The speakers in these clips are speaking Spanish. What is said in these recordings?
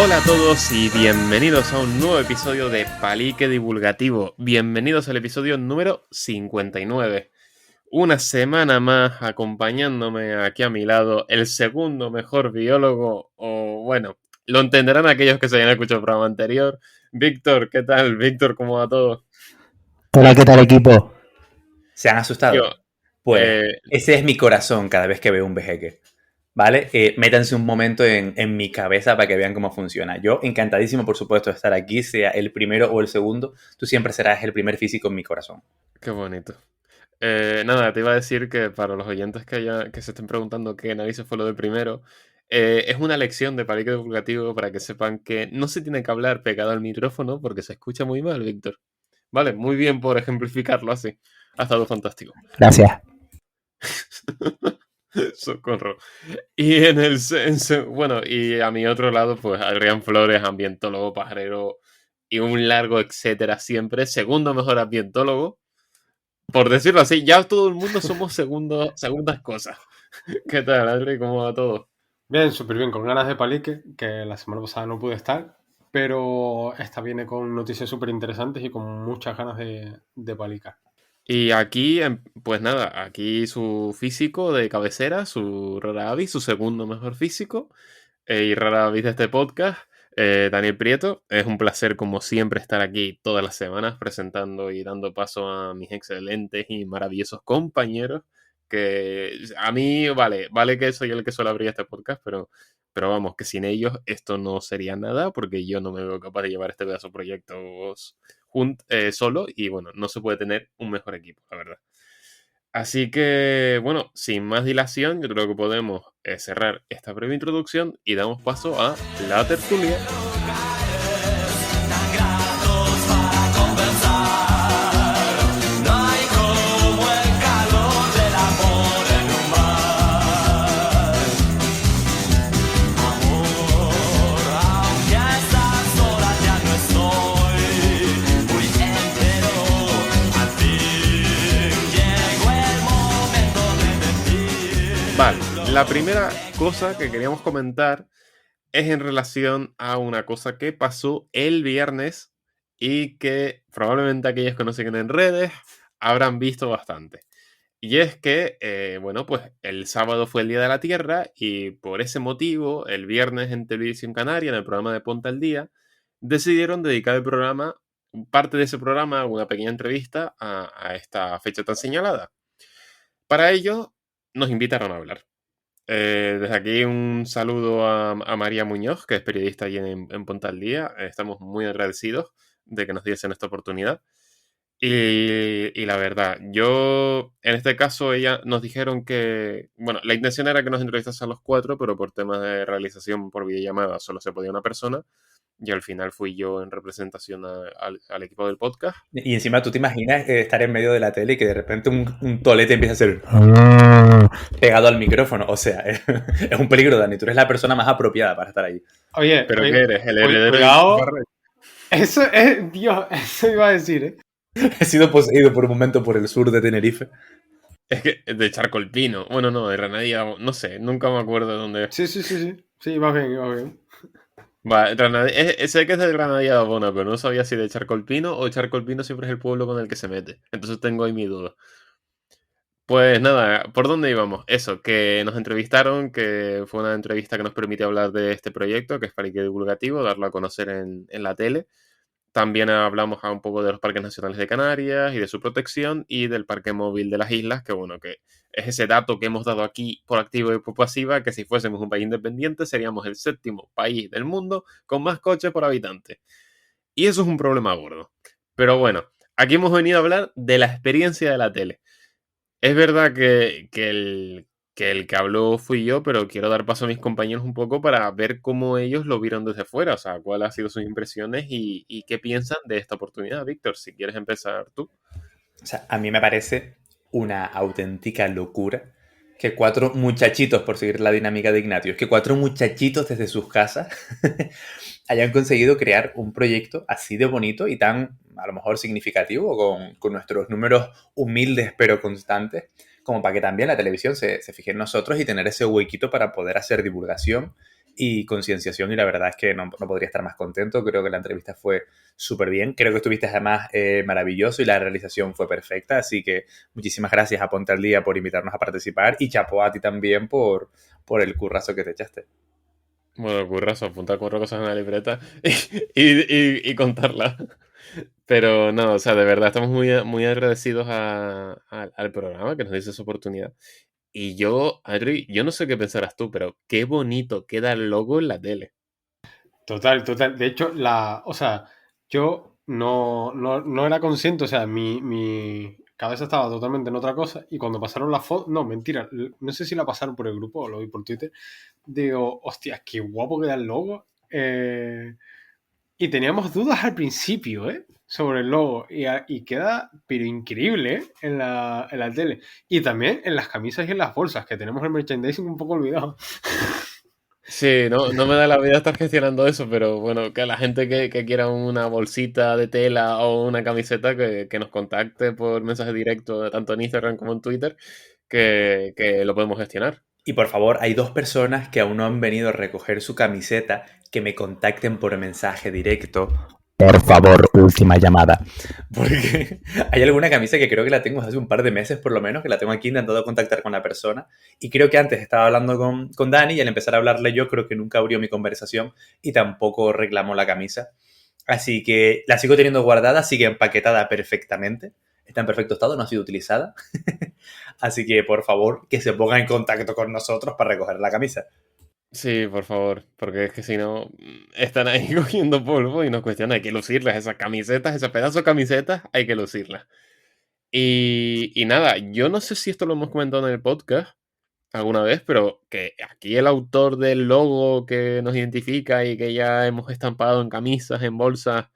Hola a todos y bienvenidos a un nuevo episodio de Palique Divulgativo. Bienvenidos al episodio número 59. Una semana más acompañándome aquí a mi lado el segundo mejor biólogo, o bueno, lo entenderán aquellos que se hayan escuchado el programa anterior. Víctor, ¿qué tal? Víctor, ¿cómo va todo? Hola, ¿qué tal, equipo? ¿Se han Tío, asustado? Pues ese es mi corazón cada vez que veo un vejeque, ¿vale? Métanse un momento en mi cabeza para que vean cómo funciona. Yo encantadísimo, por supuesto, de estar aquí, sea el primero o el segundo. Tú siempre serás el primer físico en mi corazón. qué bonito. Nada, te iba a decir que para los oyentes que se estén preguntando qué narices fue lo de primero, es una lección de Palique Divulgativo para que sepan que no se tiene que hablar pegado al micrófono porque se escucha muy mal, Víctor. Vale, muy bien por ejemplificarlo así. Ha estado fantástico. Gracias. Socorro. Y bueno, y a mi otro lado, pues Adrián Flores, ambientólogo, pajarero y un largo etcétera siempre. Segundo mejor ambientólogo. Por decirlo así, ya todo el mundo somos segundas cosas. ¿Qué tal, Adri? ¿Cómo va todo? Bien, súper bien, con ganas de palique, que la semana pasada no pude estar, pero esta viene con noticias súper interesantes y con muchas ganas de palicar. Y aquí, pues nada, aquí su físico de cabecera, su rara avis, su segundo mejor físico, y rara avis de este podcast, Daniel Prieto. Es un placer, como siempre, estar aquí todas las semanas presentando y dando paso a mis excelentes y maravillosos compañeros. Que a mí, vale que soy el que suele abrir este podcast, pero vamos, que sin ellos esto no sería nada, porque yo no me veo capaz de llevar este pedazo de proyectos solo, y bueno, no se puede tener un mejor equipo, la verdad. Así que, bueno, sin más dilación, yo creo que podemos cerrar esta breve introducción y damos paso a la tertulia. Vale, la primera cosa que queríamos comentar es en relación a una cosa que pasó el viernes y que probablemente aquellos que nos siguen en redes habrán visto bastante. Y es que, bueno, pues el sábado fue el Día de la Tierra y por ese motivo, el viernes en Televisión Canaria, en el programa de Ponte al Día, decidieron dedicar el programa, parte de ese programa, una pequeña entrevista a esta fecha tan señalada. Para ello, nos invitaron a hablar. Desde aquí un saludo a María Muñoz, que es periodista allí en Ponte al Día. Estamos muy agradecidos de que nos diesen esta oportunidad. Y la verdad, yo, en este caso, ella nos dijeron que, bueno, la intención era que nos entrevistase a los cuatro, pero por temas de realización por videollamada solo se podía una persona. Y al final fui yo en representación al equipo del podcast. Y encima tú te imaginas estar en medio de la tele y que de repente un tolete empieza a ser pegado al micrófono. O sea, es un peligro, Dani. Tú eres la persona más apropiada para estar ahí. Oye, ¿Pero qué eres? ¿El heredero de cuidado. Farrell? Eso es, Dios, eso iba a decir, ¿eh? He sido poseído por un momento por el sur de Tenerife. Es que de Charcolpino. Bueno, no, de Granadilla, no sé, nunca me acuerdo de dónde es. Sí, va bien. Va, sé que es de Granadilla de Abona, pero no sabía si de Charcolpino o Charcolpino siempre es el pueblo con el que se mete. Entonces tengo ahí mi duda. Pues nada, ¿por dónde íbamos? Eso, que nos entrevistaron, que fue una entrevista que nos permite hablar de este proyecto, que es Palique Divulgativo, darlo a conocer en la tele. También hablamos un poco de los parques nacionales de Canarias y de su protección y del parque móvil de las islas, que bueno, que es ese dato que hemos dado aquí por activa y por pasiva, que si fuésemos un país independiente seríamos el séptimo país del mundo con más coches por habitante. Y eso es un problema gordo. Pero bueno, aquí hemos venido a hablar de la experiencia de la tele. Es verdad que el que habló fui yo, pero quiero dar paso a mis compañeros un poco para ver cómo ellos lo vieron desde fuera, o sea, cuáles han sido sus impresiones y qué piensan de esta oportunidad. Víctor, si quieres empezar tú. O sea, a mí me parece una auténtica locura que cuatro muchachitos, por seguir la dinámica de Ignatius, que cuatro muchachitos desde sus casas hayan conseguido crear un proyecto así de bonito y tan, a lo mejor, significativo, con nuestros números humildes pero constantes, como para que también la televisión se fije en nosotros y tener ese huequito para poder hacer divulgación y concienciación, y la verdad es que no podría estar más contento. Creo que la entrevista fue súper bien. Creo que estuviste además maravilloso y la realización fue perfecta, así que muchísimas gracias a Ponte al Día por invitarnos a participar y chapo a ti también por el currazo que te echaste. Bueno, currazo, apuntar 4 cosas en la libreta y contarlas. Pero no, o sea, de verdad estamos muy agradecidos al programa que nos dice esa oportunidad. Y yo, Adri, yo no sé qué pensarás tú, pero qué bonito queda el logo en la tele. Total, total. De hecho, o sea, yo no era consciente, o sea, mi cabeza estaba totalmente en otra cosa y cuando pasaron la foto, no, mentira, no sé si la pasaron por el grupo o lo vi por Twitter, digo, hostia, qué guapo queda el logo. Y teníamos dudas al principio, ¿eh? Sobre el logo y queda, pero increíble, ¿eh? En la tele. Y también en las camisas y en las bolsas, que tenemos el merchandising un poco olvidado. Sí, no me da la vida estar gestionando eso, pero bueno, que la gente que quiera una bolsita de tela o una camiseta, que nos contacte por mensaje directo, tanto en Instagram como en Twitter, que lo podemos gestionar. Y por favor, hay 2 personas que aún no han venido a recoger su camiseta, que me contacten por mensaje directo. Por favor, última llamada. Porque hay alguna camisa que creo que la tengo hace un par de meses por lo menos, que la tengo aquí intentando contactar con la persona. Y creo que antes estaba hablando con Dani y al empezar a hablarle yo creo que nunca abrió mi conversación y tampoco reclamó la camisa. Así que la sigo teniendo guardada, sigue empaquetada perfectamente. Está en perfecto estado, no ha sido utilizada. Así que por favor que se ponga en contacto con nosotros para recoger la camisa. Sí, por favor, porque es que si no, están ahí cogiendo polvo y nos cuestionan, hay que lucirlas, esas camisetas, ese pedazo de camisetas, hay que lucirlas. Y nada, yo no sé si esto lo hemos comentado en el podcast alguna vez, pero que aquí el autor del logo que nos identifica y que ya hemos estampado en camisas, en bolsas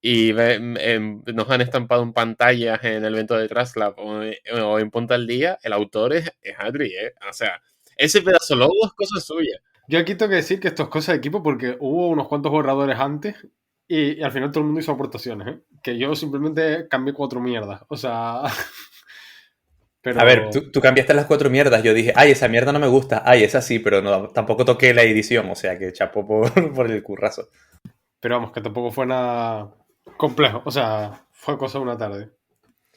y nos han estampado en pantallas en el evento de Traslab o en Ponte al Día, el autor es Adri, ¿eh? O sea, ese pedazo de logo es cosa suya. Yo aquí tengo que decir que esto es cosa de equipo porque hubo unos cuantos borradores antes y al final todo el mundo hizo aportaciones, ¿eh? Que yo simplemente cambié 4 mierdas. O sea. Pero. A ver, tú cambiaste las 4 mierdas. Yo dije, ay, esa mierda no me gusta. Ay, esa sí, pero no, tampoco toqué la edición. O sea que chapó por el currazo. Pero vamos, que tampoco fue nada complejo. O sea, fue cosa de una tarde.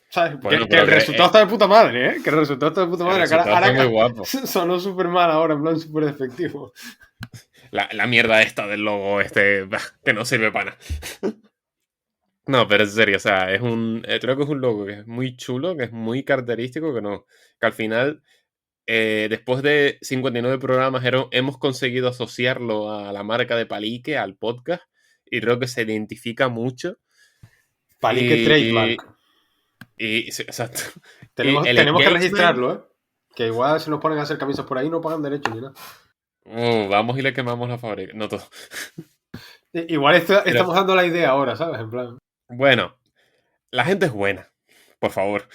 ¿Sabes? Bueno, que el pero resultado está de puta madre, ¿eh? Que el resultado está de puta el madre. resultado está muy guapo. Sonó súper mal ahora, en plan súper efectivo. La mierda esta del logo que no sirve para nada. No, pero en serio, o sea, creo que es un logo que es muy chulo, que es muy característico, que al final, después de 59 programas, hemos conseguido asociarlo a la marca de Palique, al podcast, y creo que se identifica mucho. Palique Y, trademark. sí, exacto. Y Tenemos, el tenemos que engagement, registrarlo, ¿eh? Que igual si nos ponen a hacer camisas por ahí no pagan derecho ni nada. vamos y le quemamos la fábrica. No todo. Igual Pero, estamos dando la idea ahora, ¿sabes? En plan. bueno, la gente es buena, por favor.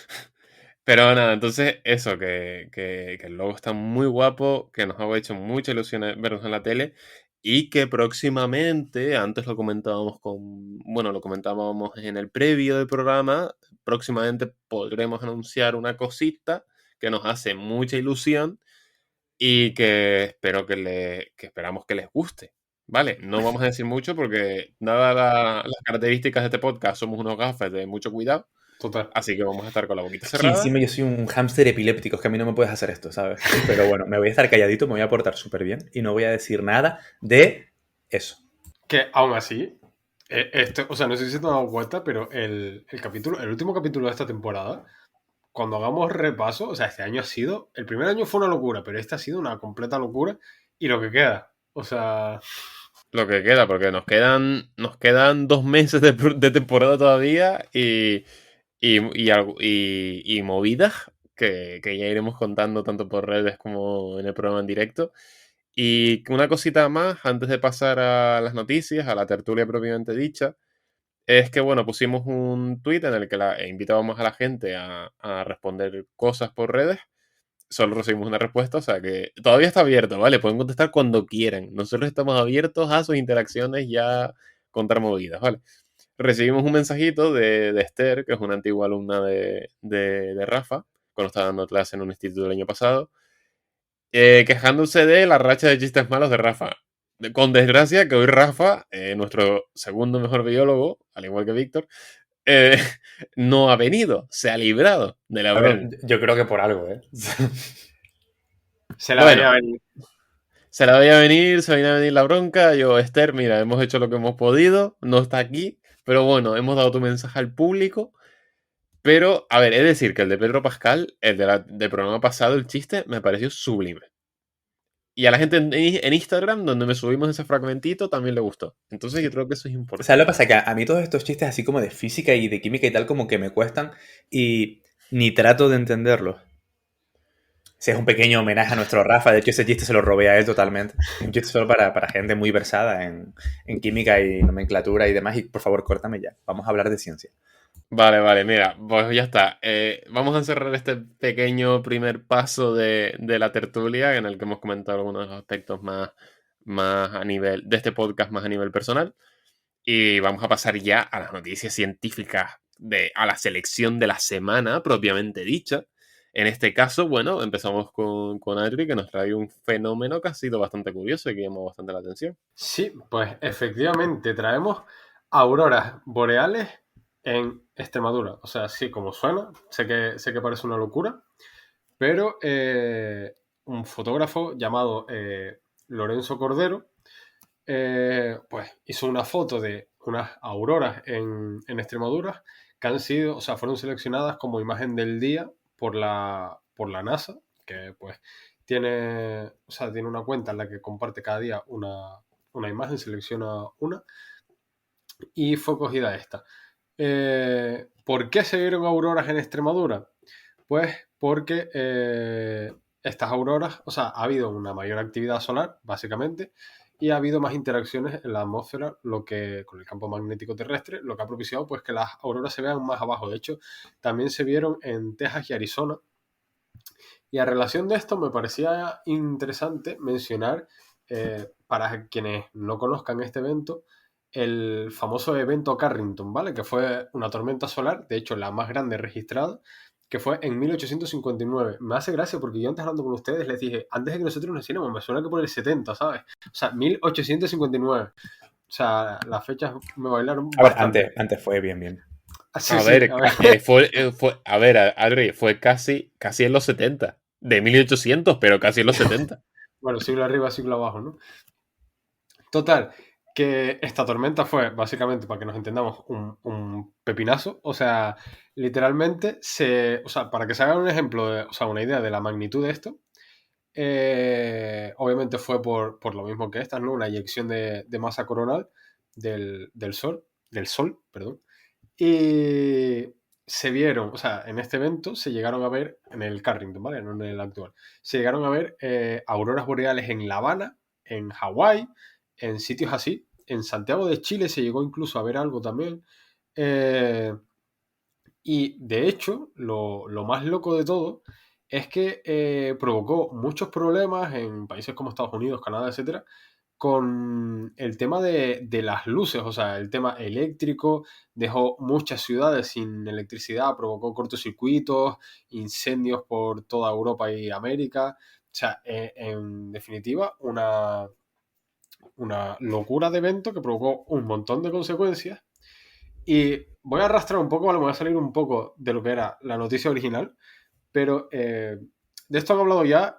Pero nada, entonces eso, que el logo está muy guapo, que nos ha hecho mucha ilusión vernos en la tele y que próximamente, antes lo comentábamos en el previo del programa, próximamente podremos anunciar una cosita que nos hace mucha ilusión y que que esperamos que les guste. Vale, no vamos a decir mucho porque dadas las características de este podcast, somos unos gafes de mucho cuidado. Total. Así que vamos a estar con la boquita Que cerrada. encima yo soy un hámster epiléptico, es que a mí no me puedes hacer esto, ¿sabes? Pero bueno, me voy a estar calladito, me voy a portar súper bien y no voy a decir nada de eso. Que aún así, o sea, no sé si te has dado cuenta, pero el último capítulo de esta temporada, cuando hagamos repaso, o sea, este año ha sido, el primer año fue una locura, pero este ha sido una completa locura y lo que queda, o sea. Lo que queda, porque nos quedan 2 meses de temporada todavía y movidas que ya iremos contando tanto por redes como en el programa en directo. Y una cosita más antes de pasar a las noticias, a la tertulia propiamente dicha, es que, bueno, pusimos un tuit en el que invitábamos a la gente a responder cosas por redes. Solo recibimos una respuesta, o sea que todavía está abierto, ¿vale? Pueden contestar cuando quieran. Nosotros estamos abiertos a sus interacciones ya contar movidas, ¿vale? Recibimos un mensajito de Esther, que es una antigua alumna de Rafa, cuando estaba dando clase en un instituto el año pasado, quejándose de la racha de chistes malos de Rafa. con desgracia que hoy Rafa, nuestro segundo mejor biólogo, al igual que Víctor, eh, no ha venido, se ha librado de la A ver, bronca. yo creo que por algo, ¿eh? Se la Bueno. veía venir. Se la veía venir, se venía a venir la bronca. Yo, Esther, mira, hemos hecho lo que hemos podido, no está aquí, pero bueno, hemos dado tu mensaje al público. Pero, a ver, es decir, que el de Pedro Pascal, el del programa pasado, el chiste, me pareció sublime. Y a la gente en Instagram, donde me subimos ese fragmentito, también le gustó. Entonces yo creo que eso es O importante. sea, lo que pasa es que a mí todos estos chistes así como de física y de química y tal como que me cuestan y ni trato de entenderlos. Ese es un pequeño homenaje a nuestro Rafa. De hecho, ese chiste se lo robé a él totalmente. Un chiste solo para gente muy versada en química y nomenclatura y demás. Y por favor, córtame ya. Vamos a hablar de ciencia. Vale, mira, pues ya está. Vamos a cerrar este pequeño primer paso de la tertulia en el que hemos comentado algunos de los aspectos más a nivel de este podcast, más a nivel personal. Y vamos a pasar ya a las noticias científicas, a la selección de la semana propiamente dicha. En este caso, bueno, empezamos con Adri, que nos trae un fenómeno que ha sido bastante curioso y que llamó bastante la atención. Sí, pues efectivamente traemos auroras boreales en Extremadura. O sea, sí, como suena, sé que parece una locura, pero un fotógrafo llamado Lorenzo Cordero pues hizo una foto de unas auroras en Extremadura que han sido, o sea, fueron seleccionadas como imagen del día por la NASA, que pues tiene una cuenta en la que comparte cada día una imagen, selecciona una, y fue cogida esta. ¿Por qué se vieron auroras en Extremadura? Pues porque estas auroras, o sea, ha habido una mayor actividad solar, básicamente, y ha habido más interacciones en la atmósfera, con el campo magnético terrestre, lo que ha propiciado pues que las auroras se vean más abajo. De hecho, también se vieron en Texas y Arizona. Y a relación de esto me parecía interesante mencionar, para quienes no conozcan este evento, el famoso evento Carrington, ¿vale? Que fue una tormenta solar, de hecho la más grande registrada, que fue en 1859. Me hace gracia porque yo antes hablando con ustedes les dije, antes de que nosotros naciéramos, me suena que por el 70, ¿sabes? O sea, 1859. O sea, las fechas me bailaron A ver, bastante. antes fue bien. Sí, A sí, ver, a ver. a ver, Adri, fue casi en los 70. De 1800, pero casi en los 70. Bueno, siglo arriba, siglo abajo, ¿no? Total, que esta tormenta fue, básicamente, para que nos entendamos, un pepinazo. O sea, literalmente, o sea, para que se hagan un ejemplo, o sea, una idea de la magnitud de esto, obviamente fue por lo mismo que estas, ¿no? Una eyección de masa coronal del Sol, perdón. Y se vieron, o sea, en este evento se llegaron a ver, en el Carrington, ¿vale? No en el actual, se llegaron a ver auroras boreales en La Habana, en Hawái, en sitios así. En Santiago de Chile se llegó incluso a ver algo también. Y de hecho, lo más loco de todo es que provocó muchos problemas en países como Estados Unidos, Canadá, etcétera, con el tema de las luces, o sea, el tema eléctrico. Dejó muchas ciudades sin electricidad, provocó cortocircuitos, incendios por toda Europa y América. O sea, en definitiva, una locura de evento que provocó un montón de consecuencias. Y voy a arrastrar un poco, ¿vale? Me voy a salir un poco de lo que era la noticia original, pero de esto han hablado ya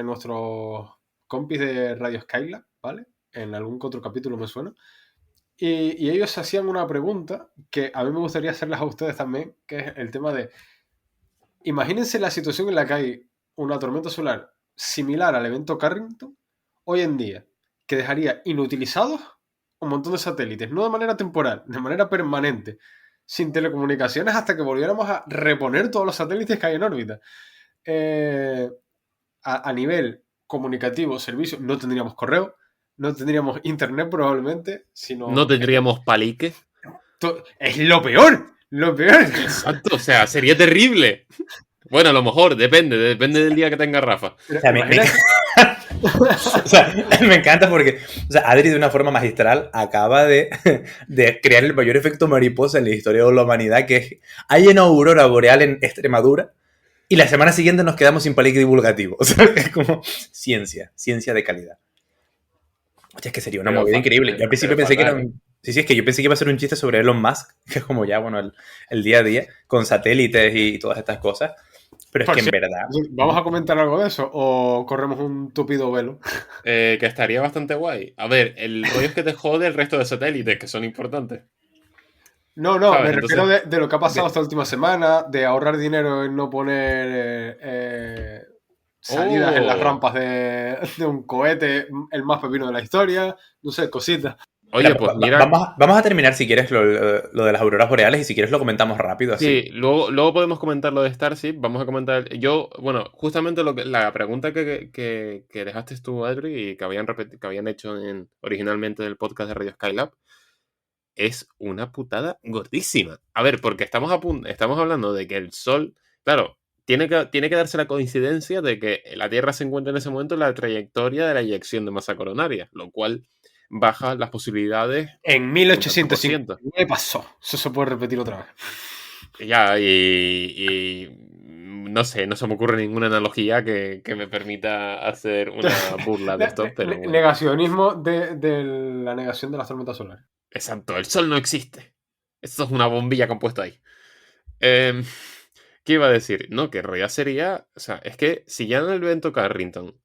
nuestros compis de Radio Skylab, ¿vale? En algún otro capítulo me suena. Y ellos hacían una pregunta que a mí me gustaría hacerles a ustedes también, que es el tema de, imagínense la situación en la que hay una tormenta solar similar al evento Carrington hoy en día, que dejaría inutilizados un montón de satélites, no de manera temporal, de manera permanente, sin telecomunicaciones hasta que volviéramos a reponer todos los satélites que hay en órbita. A nivel comunicativo, servicio, no tendríamos correo, no tendríamos internet probablemente, sino... No tendríamos palique. Es lo peor, lo peor. Exacto, o sea, sería terrible. Bueno, a lo mejor, depende del día que tenga Rafa. O sea, o sea, me encanta porque Adri de una forma magistral acaba de crear el mayor efecto mariposa en la historia de la humanidad, que es, hay una aurora boreal en Extremadura y la semana siguiente nos quedamos sin palique divulgativo. O sea, es como ciencia de calidad. Oye, es que sería una Pero movida increíble. Yo al principio pero pensé que era fatal. un... Sí, es que yo pensé que iba a ser un chiste sobre Elon Musk, que es como ya, bueno, el día a día, con satélites y todas estas cosas. Pero es Por que en cierto, verdad... ¿vamos a comentar algo de eso o corremos un tupido velo? Que estaría bastante guay. A ver, el rollo es que te jode el resto de satélites, que son importantes. No, ¿Sabes? me refiero Entonces, de lo que ha pasado de- esta última semana, de ahorrar dinero en no poner salidas en las oh, rampas de un cohete, el más pepino de la historia, no sé, cositas. oye, pues mira, vamos a terminar, si quieres, lo de las auroras boreales y si quieres lo comentamos rápido, así. sí, luego podemos comentar lo de Starship. Vamos a comentar. Bueno, justamente la pregunta que dejaste tú, Adri, y que habían hecho originalmente del podcast de Radio Skylab, es una putada gordísima. A ver, porque estamos hablando de que el Sol, claro, tiene que darse la coincidencia de que la Tierra se encuentra en ese momento en la trayectoria de la eyección de masa coronaria, lo cual baja las posibilidades En un tanto por ciento. 1859 pasó. Eso se puede repetir otra vez. Ya, no sé, no se me ocurre ninguna analogía que me permita hacer una burla de esto, pero bueno. Negacionismo de la negación de las tormentas solares. Exacto, el sol no existe. Esto es una bombilla que han puesto ahí. Em, ¿Qué iba a decir? No, que en realidad sería. O sea, es que si ya en el evento Carrington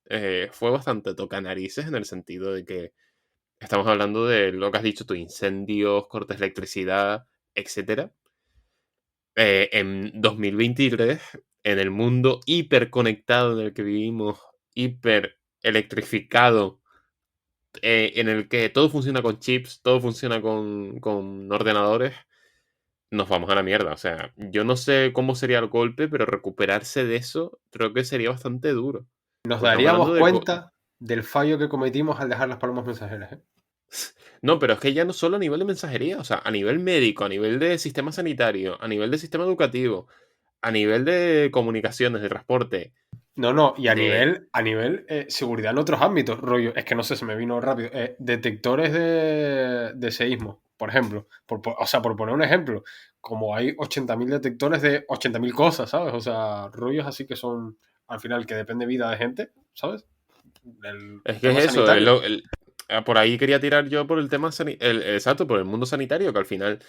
fue bastante toca narices en el sentido de que estamos hablando de lo que has dicho tú, incendios, cortes de electricidad, etcétera. En 2023, en el mundo hiperconectado en el que vivimos, hiper electrificado, en el que todo funciona con chips, todo funciona con ordenadores, nos vamos a la mierda. O sea, yo no sé cómo sería el golpe, pero recuperarse de eso creo que sería bastante duro. Nos Porque estamos daríamos hablando de... cuenta del fallo que cometimos al dejar las palomas mensajeras. ¿Eh? No, pero es que ya no solo a nivel de mensajería, o sea, a nivel médico, a nivel de sistema sanitario, a nivel de sistema educativo, a nivel de comunicaciones, de transporte, No, y a de... nivel seguridad en otros ámbitos, rollo, es que no sé, se me vino rápido. Detectores de seísmo, por ejemplo. O sea, por poner un ejemplo, como hay 80.000 detectores de 80.000 cosas, ¿sabes? O sea, rollos así que son, al final, que depende vida de gente, ¿sabes? Del Es que es tema eso, sanitario. por ahí quería tirar yo por el tema, exacto, por el mundo sanitario, que al final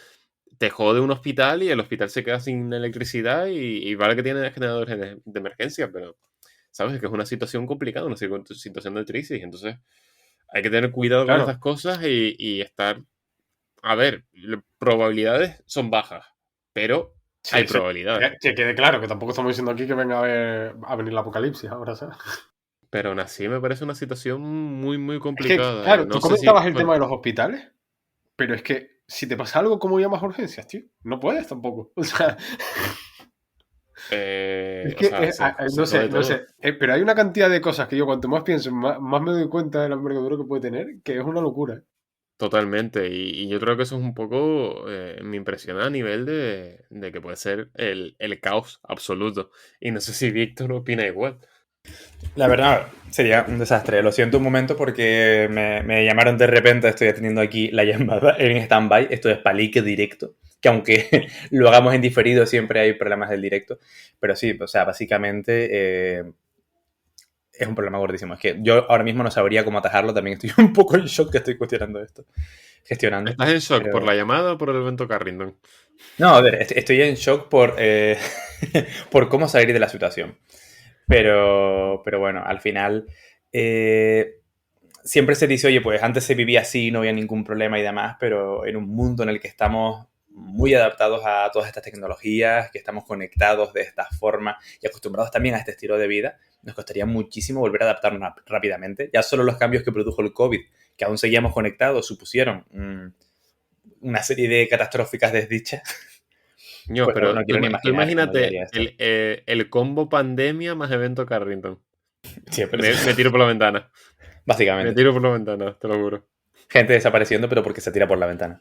te jode un hospital y el hospital se queda sin electricidad y vale que tiene generadores de emergencia, pero sabes que es una situación complicada, una situación de crisis, entonces hay que tener cuidado con estas Claro, cosas y estar, a ver, probabilidades son bajas, pero hay sí, sí. probabilidades. Que quede claro, que tampoco estamos diciendo aquí que venga a venir el apocalipsis ahora, ¿sabes? Pero aún así me parece una situación muy, muy Es que, complicada y claro, tú no sé si, comentabas el bueno, tema de los hospitales. Pero es que si te pasa algo, ¿cómo llamas a urgencias, tío? No puedes tampoco. O sea, es o que, sea, se no jode sé, no todo. sé. Pero hay una cantidad de cosas que yo cuanto más pienso, más me doy cuenta de la envergadura que puede tener, que es una locura. ¿Eh? Totalmente, y yo creo que eso es un poco, me impresiona a nivel de que puede ser el caos absoluto. Y no sé si Víctor opina igual. La verdad, sería un desastre. Lo siento un momento porque me llamaron de repente, estoy teniendo aquí la llamada en stand-by, esto es palique directo, que aunque lo hagamos en diferido siempre hay problemas del directo, pero sí, o sea, básicamente es un problema gordísimo. Es que yo ahora mismo no sabría cómo atajarlo, también estoy un poco en shock que estoy cuestionando esto, gestionando, ¿Estás en shock por pero... la llamada o por el evento Carrington? No, a ver, estoy en shock por, por cómo salir de la situación. Pero bueno, al final siempre se dice, oye, pues antes se vivía así, no había ningún problema y demás, pero en un mundo en el que estamos muy adaptados a todas estas tecnologías, que estamos conectados de esta forma y acostumbrados también a este estilo de vida, nos costaría muchísimo volver a adaptarnos rápidamente. Ya solo los cambios que produjo el COVID, que aún seguíamos conectados, supusieron una serie de catastróficas desdichas. No, Pues no, pero no quiero ni tú imaginar cómo llegaría imagínate esto. el combo pandemia más evento Carrington. Sí, pero Me tiro por la ventana. Me básicamente. tiro por la ventana, te lo juro. Gente desapareciendo, pero porque se tira por la ventana.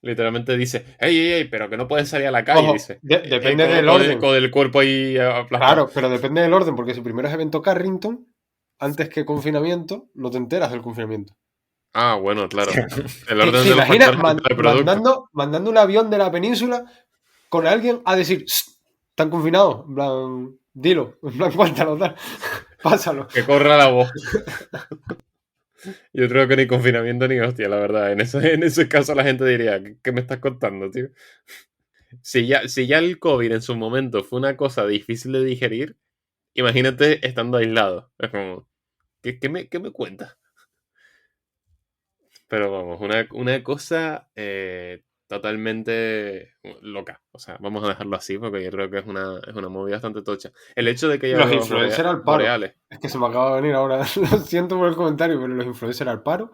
Literalmente dice, ey, ey, ey, pero que no puedes salir a la calle, Ojo, dice. depende del orden. Con el cuerpo ahí aplastado. Claro, pero depende del orden, porque si primero es evento Carrington, antes que confinamiento, no te enteras del confinamiento. Ah, bueno, claro. El ¿Te orden de los imaginas factores de producto. mandando un avión de la península con alguien a decir, "Shh, están confinados"? En plan, dilo, en plan, cuéntalo, tal. Pásalo. Que corra la voz. Yo creo que ni confinamiento ni hostia, la verdad. En ese caso la gente diría, ¿qué me estás contando, tío? Si ya el COVID en su momento fue una cosa difícil de digerir, imagínate estando aislado. Es como, ¿qué me cuentas? Pero vamos, una cosa totalmente loca. O sea, vamos a dejarlo así porque yo creo que es una movida bastante tocha. El hecho de que haya Los auroras influencers al paro. boreales. Es que se me acaba de venir ahora. Lo siento por el comentario, pero los influencers al paro.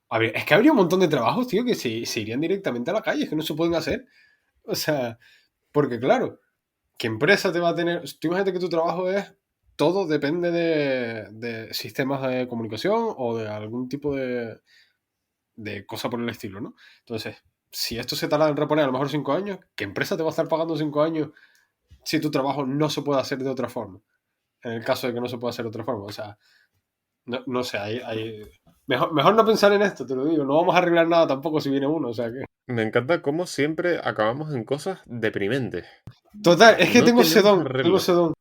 A ver, es que habría un montón de trabajos, tío, que se irían directamente a la calle, es que no se pueden hacer. O sea, porque claro, ¿qué empresa te va a tener? Tú imagínate que tu trabajo es. Todo depende de sistemas de comunicación o de algún tipo de cosa por el estilo, ¿no? Entonces, si esto se tarda en reponer a lo mejor 5 años, ¿qué empresa te va a estar pagando 5 años si tu trabajo no se puede hacer de otra forma? En el caso de que no se pueda hacer de otra forma. O sea, no sé, mejor no pensar en esto, te lo digo. No vamos a arreglar nada tampoco si viene uno. O sea que. Me encanta cómo siempre acabamos en cosas deprimentes. Total, es que No tengo tenemos sedón. arreglo. Tengo sedón.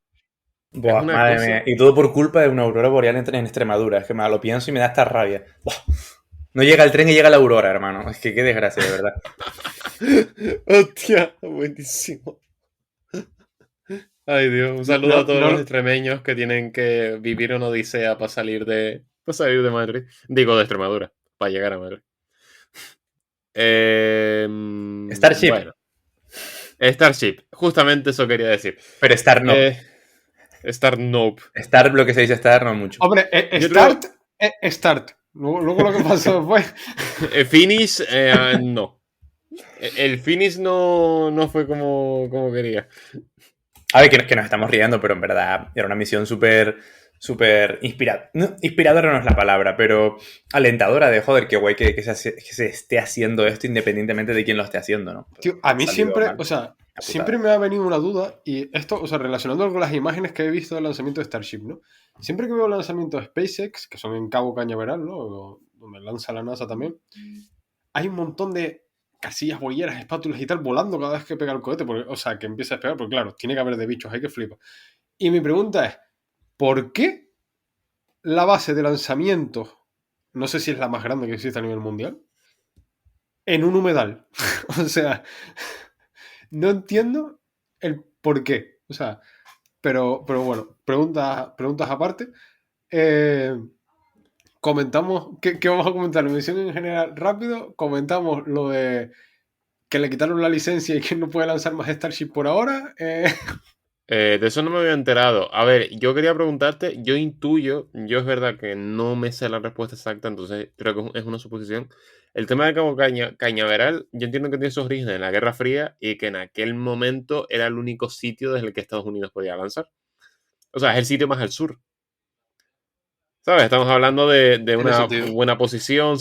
Buah, una madre cosa- mía. Y todo por culpa de una aurora boreal en Extremadura. Es que me lo pienso y me da esta rabia. Buah. No llega el tren y llega la aurora, hermano. Es que qué desgracia, de verdad. Hostia, buenísimo. Ay, Dios, un saludo a todos los No, extremeños que tienen que vivir una odisea para salir de Madrid. Digo, de Extremadura, para llegar a Madrid. Starship. Bueno, Starship, justamente eso quería decir. Pero Star no. Star Nope. Star, lo que se dice Star, no mucho. hombre, Yo Start. Luego lo que pasó después. Finish, no. El finish no fue como quería. A ver, que nos estamos riendo, pero en verdad era una misión súper inspiradora. No, inspiradora no es la palabra, pero alentadora de, joder, qué guay que se esté haciendo esto independientemente de quién lo esté haciendo, ¿no? Tío, a mí Ha salido siempre, mal. o sea, putada. siempre me ha venido una duda y esto, o sea, relacionándolo con las imágenes que he visto del lanzamiento de Starship, ¿no? Siempre que veo el lanzamiento de SpaceX, que son en Cabo Cañaveral, ¿no? Donde lanza la NASA también, hay un montón de casillas, bolleras, espátulas y tal volando cada vez que pega el cohete, porque, o sea, que empieza a despegar, porque claro, tiene que haber de bichos, hay que flipar. Y mi pregunta es, ¿por qué la base de lanzamiento, no sé si es la más grande que existe a nivel mundial, en un humedal? O sea, no entiendo el por qué. O sea, pero bueno, preguntas aparte. Eh, comentamos, ¿qué vamos a comentar? La misión en general rápido. Comentamos lo de que le quitaron la licencia y que no puede lanzar más Starship por ahora. De eso no me había enterado. A ver, yo quería preguntarte, yo es verdad que no me sé la respuesta exacta, entonces creo que es una suposición. El tema de Cabo Cañaveral, yo entiendo que tiene sus orígenes en la Guerra Fría y que en aquel momento era el único sitio desde el que Estados Unidos podía lanzar. O sea, es el sitio más al sur. ¿Sabes? Estamos hablando de Tiene una sentido. buena posición,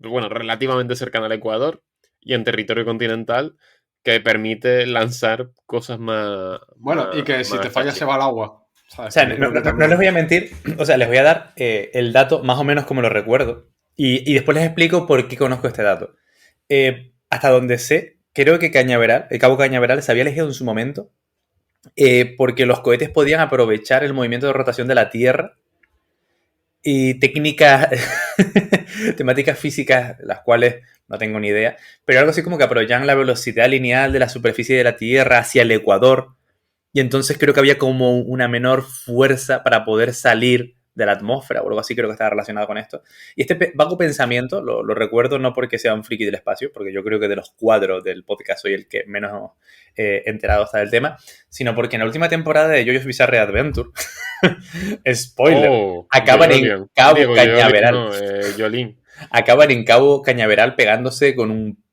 bueno, relativamente cercana al Ecuador y en territorio continental que permite lanzar cosas más. Bueno, y que si te falla se va al agua. ¿Sabes? O sea, Que yo no, creo que no- no les también. voy a mentir, o sea, les voy a dar el dato más o menos como lo recuerdo y después les explico por qué conozco este dato. Hasta donde sé, creo que el Cabo Cañaveral se había elegido en su momento porque los cohetes podían aprovechar el movimiento de rotación de la Tierra y técnicas, temáticas físicas, las cuales no tengo ni idea, pero algo así como que aprovechaban la velocidad lineal de la superficie de la Tierra hacia el Ecuador y entonces creo que había como una menor fuerza para poder salir de la atmósfera o algo así, creo que estaba relacionado con esto. Y este vago pensamiento lo recuerdo no porque sea un friki del espacio, porque yo creo que de los cuadros del podcast soy el que menos enterado está del tema, sino porque en la última temporada de JoJo's Bizarre Adventure, spoiler, acaban en Cabo Cañaveral. Yolín. Acaban en Cabo Cañaveral pegándose con un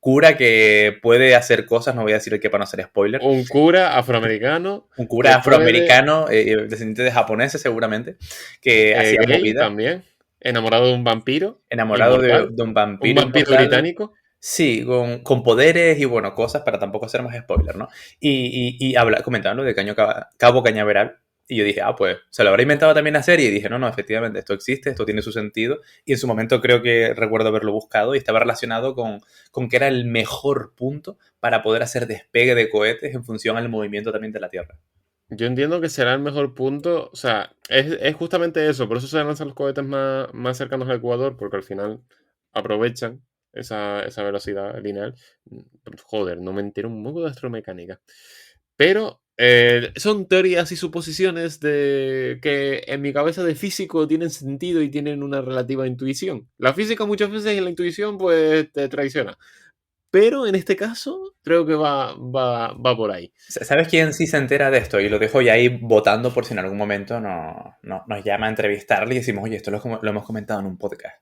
cura que puede hacer cosas, no voy a decir el que para no hacer spoiler. Un cura afroamericano. Un cura afroamericano, descendiente de japoneses seguramente, que hacía gay movida. También. Enamorado de un vampiro. Enamorado de un vampiro. Un vampiro británico. Sí, con poderes y bueno, cosas para tampoco hacer más spoiler, ¿no? Y comentando de Cabo Cañaveral. Y yo dije, pues se lo habrá inventado también la serie. Y dije, no, efectivamente, esto existe, esto tiene su sentido. Y en su momento creo que recuerdo haberlo buscado y estaba relacionado con que era el mejor punto para poder hacer despegue de cohetes en función al movimiento también de la Tierra. Yo entiendo que será el mejor punto, o sea, es justamente eso, por eso se lanzan los cohetes más cercanos al Ecuador, porque al final aprovechan esa velocidad lineal. Joder, no me entero un poco de astromecánica. Pero son teorías y suposiciones de que en mi cabeza de físico tienen sentido y tienen una relativa intuición. La física muchas veces y la intuición pues te traiciona. Pero en este caso creo que va por ahí. ¿Sabes quién sí se entera de esto? Y lo dejo ya ahí votando por si en algún momto nos llama a entrevistarle y decimos, oye, esto lo hemos comentado en un podcast.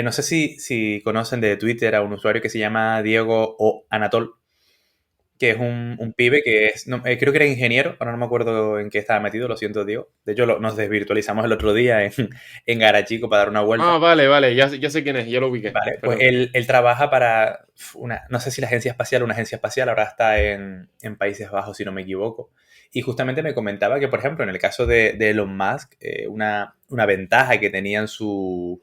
No sé si conocen de Twitter a un usuario que se llama Diego o Anatol, que es un pibe que es, creo que era ingeniero, ahora no me acuerdo en qué estaba metido, lo siento, Diego. De hecho, nos desvirtualizamos el otro día en Garachico para dar una vuelta. Ah, vale, ya sé quién es, ya lo ubiqué. Vale, pues Perdón. él trabaja para no sé si la agencia espacial, una agencia espacial, ahora está en Países Bajos, si no me equivoco. Y justamente me comentaba que, por ejemplo, en el caso de Elon Musk, una ventaja que tenían su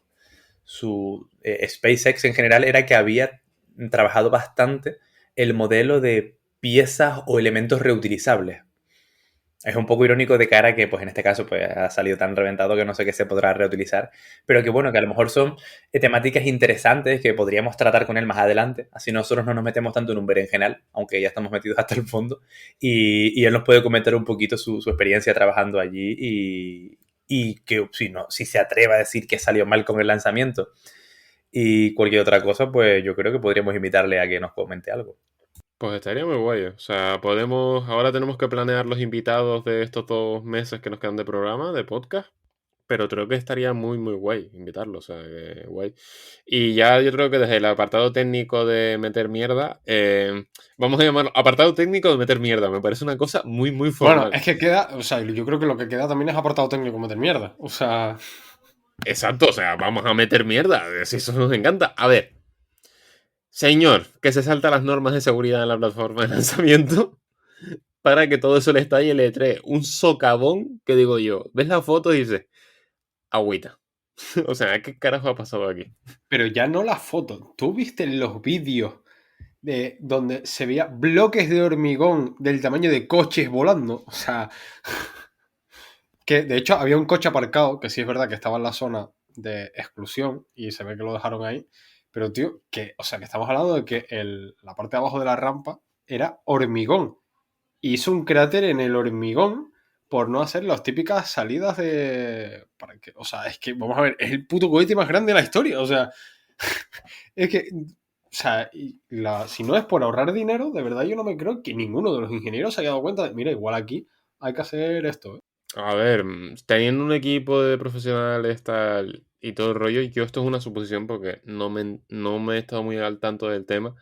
SpaceX en general era que había trabajado bastante el modelo de piezas o elementos reutilizables. Es un poco irónico de cara que, pues en este caso, pues ha salido tan reventado que no sé qué se podrá reutilizar, pero que bueno, que a lo mejor son temáticas interesantes que podríamos tratar con él más adelante, así nosotros no nos metemos tanto en un berenjenal, aunque ya estamos metidos hasta el fondo, y él nos puede comentar un poquito su experiencia trabajando allí y que si se atreve a decir que salió mal con el lanzamiento y cualquier otra cosa, pues yo creo que podríamos invitarle a que nos comente algo. Pues estaría muy guay. O sea, ahora tenemos que planear los invitados de estos 2 meses que nos quedan de programa, de podcast. Pero creo que estaría muy guay invitarlos. O sea, que guay. Y ya yo creo que desde el apartado técnico de meter mierda, vamos a llamarlo apartado técnico de meter mierda. Me parece una cosa muy Bueno, formal. es que queda, o sea, yo creo que lo que queda también es apartado técnico meter mierda. O sea, Exacto, o sea, vamos a meter mierda. Si eso nos encanta. A ver, señor, que se salta las normas de seguridad en la plataforma de lanzamiento para que todo eso le estalle y le trae un socavón que digo yo. ¿Ves la foto y dices, agüita? O sea, ¿qué carajo ha pasado aquí? pero ya no la foto. ¿Tú viste los vídeos de donde se veía bloques de hormigón del tamaño de coches volando? O sea, que de hecho había un coche aparcado, que sí es verdad que estaba en la zona de exclusión y se ve que lo dejaron ahí. Pero, tío, o sea, que estamos hablando de que la parte de abajo de la rampa era hormigón. Y hizo un cráter en el hormigón por no hacer las típicas salidas de. O sea, es que, vamos a ver, es el puto cohete más grande de la historia. O sea, es que. O sea, si no es por ahorrar dinero, de verdad yo no me creo que ninguno de los ingenieros se haya dado cuenta de, mira, igual aquí hay que hacer esto. ¿Eh? A ver, teniendo un equipo de profesionales tal y todo el rollo, y yo esto es una suposición porque no me he estado muy al tanto del tema.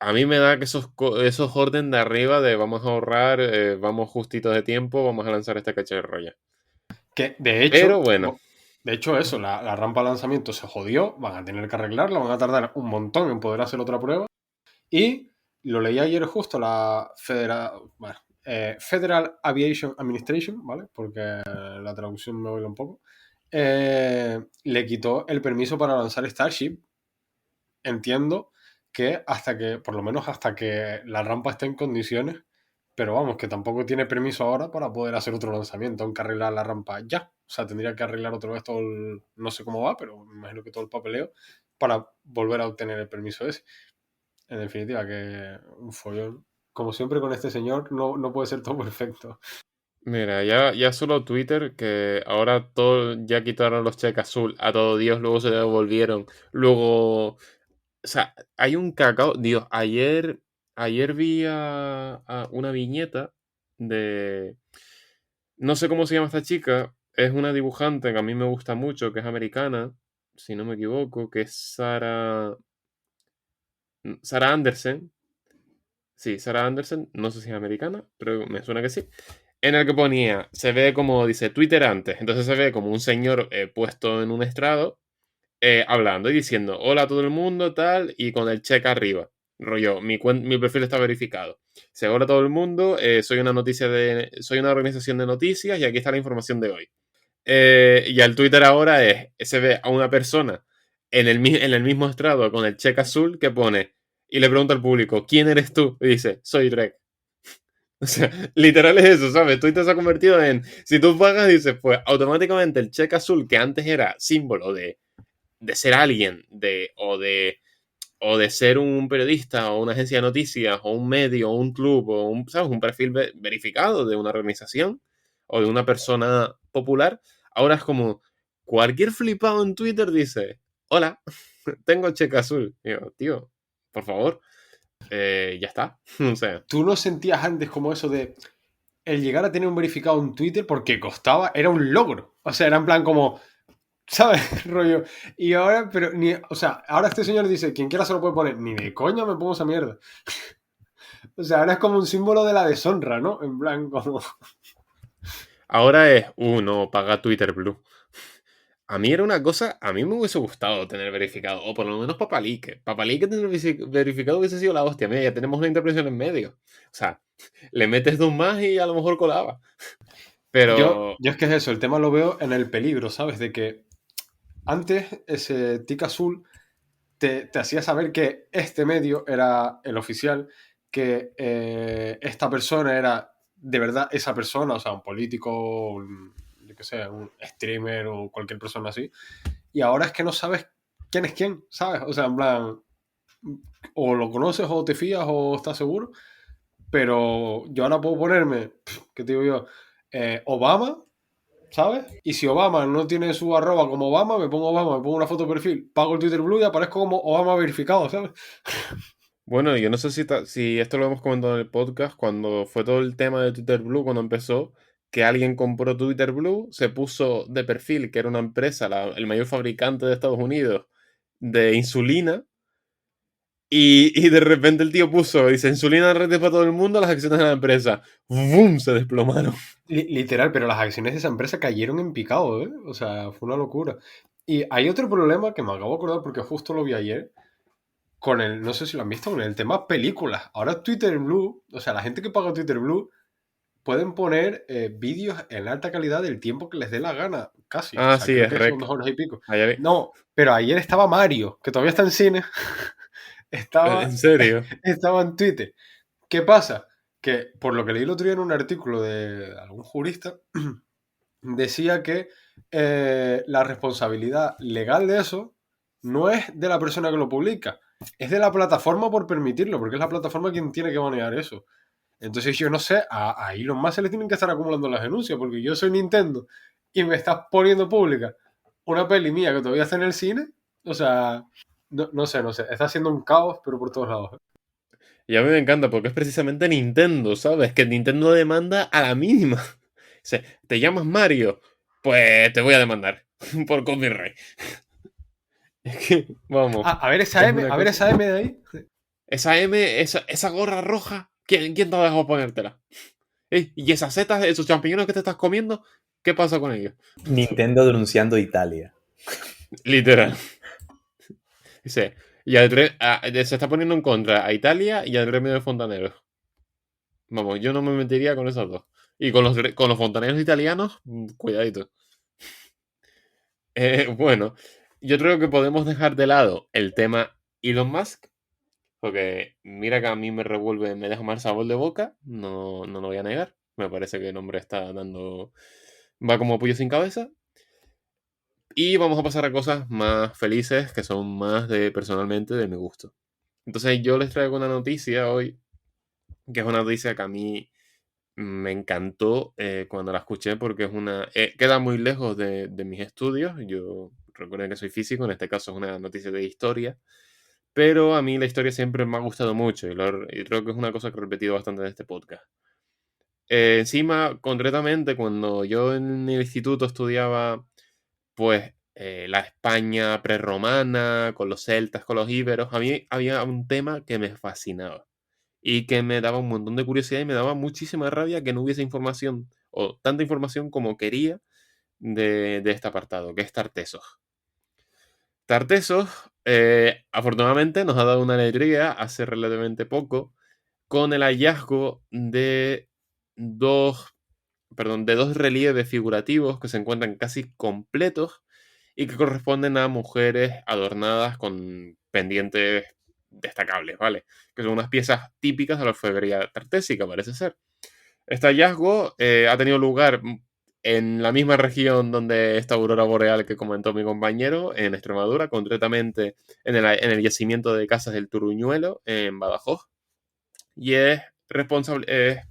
A mí me da que esos orden de arriba de vamos a ahorrar, vamos justitos de tiempo, vamos a lanzar este cacharro ya. Que Pero bueno, de hecho eso, la rampa de lanzamiento se jodió, van a tener que arreglarla, van a tardar un montón en poder hacer otra prueba. Y lo leí ayer justo la Federal Aviation Administration, ¿vale? Porque la traducción me vuelve un poco. Le quitó el permiso para lanzar Starship. Entiendo que por lo menos hasta que la rampa esté en condiciones, pero vamos, que tampoco tiene permiso ahora para poder hacer otro lanzamiento, aunque arreglar la rampa ya. O sea, tendría que arreglar otra vez no sé cómo va, pero me imagino que todo el papeleo para volver a obtener el permiso ese. En definitiva, que un follón. Como siempre con este señor, no puede ser todo perfecto. mira, ya solo Twitter, que ahora todo, ya quitaron los cheques azul a todo Dios, luego se devolvieron, luego. O sea, hay un cacao. Dios, ayer vi a una viñeta de. No sé cómo se llama esta chica. Es una dibujante que a mí me gusta mucho, que es americana, si no me equivoco, que es Sarah Anderson. Sí, Sarah Anderson. No sé si es americana, pero me suena que sí. En el que ponía, se ve como dice Twitter antes. Entonces se ve como un señor puesto en un estrado hablando y diciendo hola a todo el mundo, tal, y con el check arriba. Rollo, mi perfil está verificado. Se hola a todo el mundo, soy una organización de noticias y aquí está la información de hoy. Y el Twitter ahora se ve a una persona en el mismo estrado con el check azul que pone y le pregunta al público, ¿quién eres tú? Y dice, soy Drake. O sea, literal es eso, ¿sabes? Twitter se ha convertido en, si tú pagas, dices, pues automáticamente el cheque azul que antes era símbolo de ser alguien, o de ser un periodista, o una agencia de noticias, o un medio, o un club, o un, ¿sabes? Un perfil verificado de una organización, o de una persona popular, ahora es como, cualquier flipado en Twitter dice, hola, tengo cheque azul. Y yo, tío, por favor, ya está. O sea, ¿Tú no sentías antes como eso de el llegar a tener un verificado en Twitter porque costaba, era un logro? O sea, era en plan como, ¿sabes? Rollo. Y ahora, pero ni, o sea, ahora este señor dice, quien quiera se lo puede poner. Ni de coña me pongo esa mierda. O sea, ahora es como un símbolo de la deshonra, ¿no? En plan, como. ahora es, no, paga Twitter Blue. A mí era una cosa, a mí me hubiese gustado tener verificado, o por lo menos Papalique. Papalique tener verificado hubiese sido la hostia. Mira, ya tenemos una interpretación en medio. O sea, le metes dos más y a lo mejor colaba. Pero, Yo es que es eso, el tema lo veo en el peligro, ¿sabes? De que antes ese tic azul te hacía saber que este medio era el oficial, que esta persona era de verdad esa persona, o sea, un político, yo qué sé, un streamer o cualquier persona así. Y ahora es que no sabes quién es quién, ¿sabes? O sea, en plan, o lo conoces o te fías o estás seguro, pero yo ahora puedo ponerme, ¿qué te digo yo? Obama, ¿sabes? Y si Obama no tiene su arroba como Obama, me pongo Obama, me pongo una foto de perfil, pago el Twitter Blue y aparezco como Obama verificado, ¿sabes? bueno, yo no sé si esto lo hemos comentado en el podcast, cuando fue todo el tema de Twitter Blue, cuando empezó, que alguien compró Twitter Blue, se puso de perfil, que era una empresa, el mayor fabricante de Estados Unidos de insulina. Y de repente el tío puso, dice, insulina en redes para todo el mundo, las acciones de la empresa. ¡Bum! Se desplomaron. Literal, pero las acciones de esa empresa cayeron en picado, ¿eh? O sea, fue una locura. Y hay otro problema que me acabo de acordar porque justo lo vi ayer, con el, no sé si lo han visto, con el tema películas. Ahora Twitter Blue, o sea, la gente que paga Twitter Blue pueden poner vídeos en alta calidad del tiempo que les dé la gana, casi. O Ah, sea, sí, creo es que son rec. 2 horas y pico. Allá vi. No, pero ayer estaba Mario, que todavía está en cine, ¿En estaba, serio? estaba en Twitter. ¿Qué pasa? Que por lo que leí el otro día en un artículo de algún jurista, decía que la responsabilidad legal de eso no es de la persona que lo publica, es de la plataforma por permitirlo, porque es la plataforma quien tiene que manejar eso. Entonces yo no sé, a Elon Musk se le tienen que estar acumulando las denuncias, porque yo soy Nintendo y me estás poniendo pública una peli mía que todavía está en el cine. O sea, no sé, está haciendo un caos, pero por todos lados. Y a mí me encanta porque es precisamente Nintendo, ¿sabes? Que Nintendo demanda a la mínima. Dice, ¿te llamas Mario? Pues te voy a demandar por copyright. Es que, vamos, A ver esa es M, una a ver cosa. esa M de ahí. Esa M, esa gorra roja, ¿quién te ha dejado ponértela? ¿Y esas setas, esos champiñones que te estás comiendo? ¿Qué pasa con ellos? Nintendo denunciando a Italia. Literal. Dice, se está poniendo en contra a Italia y al gremio de fontaneros. Vamos, yo no me metería con esos dos. Y con los fontaneros italianos, cuidadito. Bueno, yo creo que podemos dejar de lado el tema Elon Musk, porque mira que a mí me revuelve, me deja mal sabor de boca, no lo voy a negar. Me parece que el hombre está dando, va como pollo sin cabeza. Y vamos a pasar a cosas más felices, que son más de personalmente de mi gusto. Entonces yo les traigo una noticia hoy, que es una noticia que a mí me encantó cuando la escuché porque es queda muy lejos de mis estudios. Yo recuerden que soy físico, en este caso es una noticia de historia, pero a mí la historia siempre me ha gustado mucho y creo que es una cosa que he repetido bastante en este podcast. Encima, concretamente, cuando yo en el instituto estudiaba, pues, la España prerromana, con los celtas, con los íberos, a mí había un tema que me fascinaba y que me daba un montón de curiosidad y me daba muchísima rabia que no hubiese información o tanta información como quería de este apartado, que es Tartessos. Tartessos, afortunadamente, nos ha dado una alegría hace relativamente poco con el hallazgo dos, de dos relieves figurativos que se encuentran casi completos y que corresponden a mujeres adornadas con pendientes destacables, ¿vale? Que son unas piezas típicas de la orfebrería tartésica, parece ser. Este hallazgo ha tenido lugar en la misma región donde esta aurora boreal que comentó mi compañero, en Extremadura, concretamente en el yacimiento de Casas del Turuñuelo, en Badajoz, y es responsable,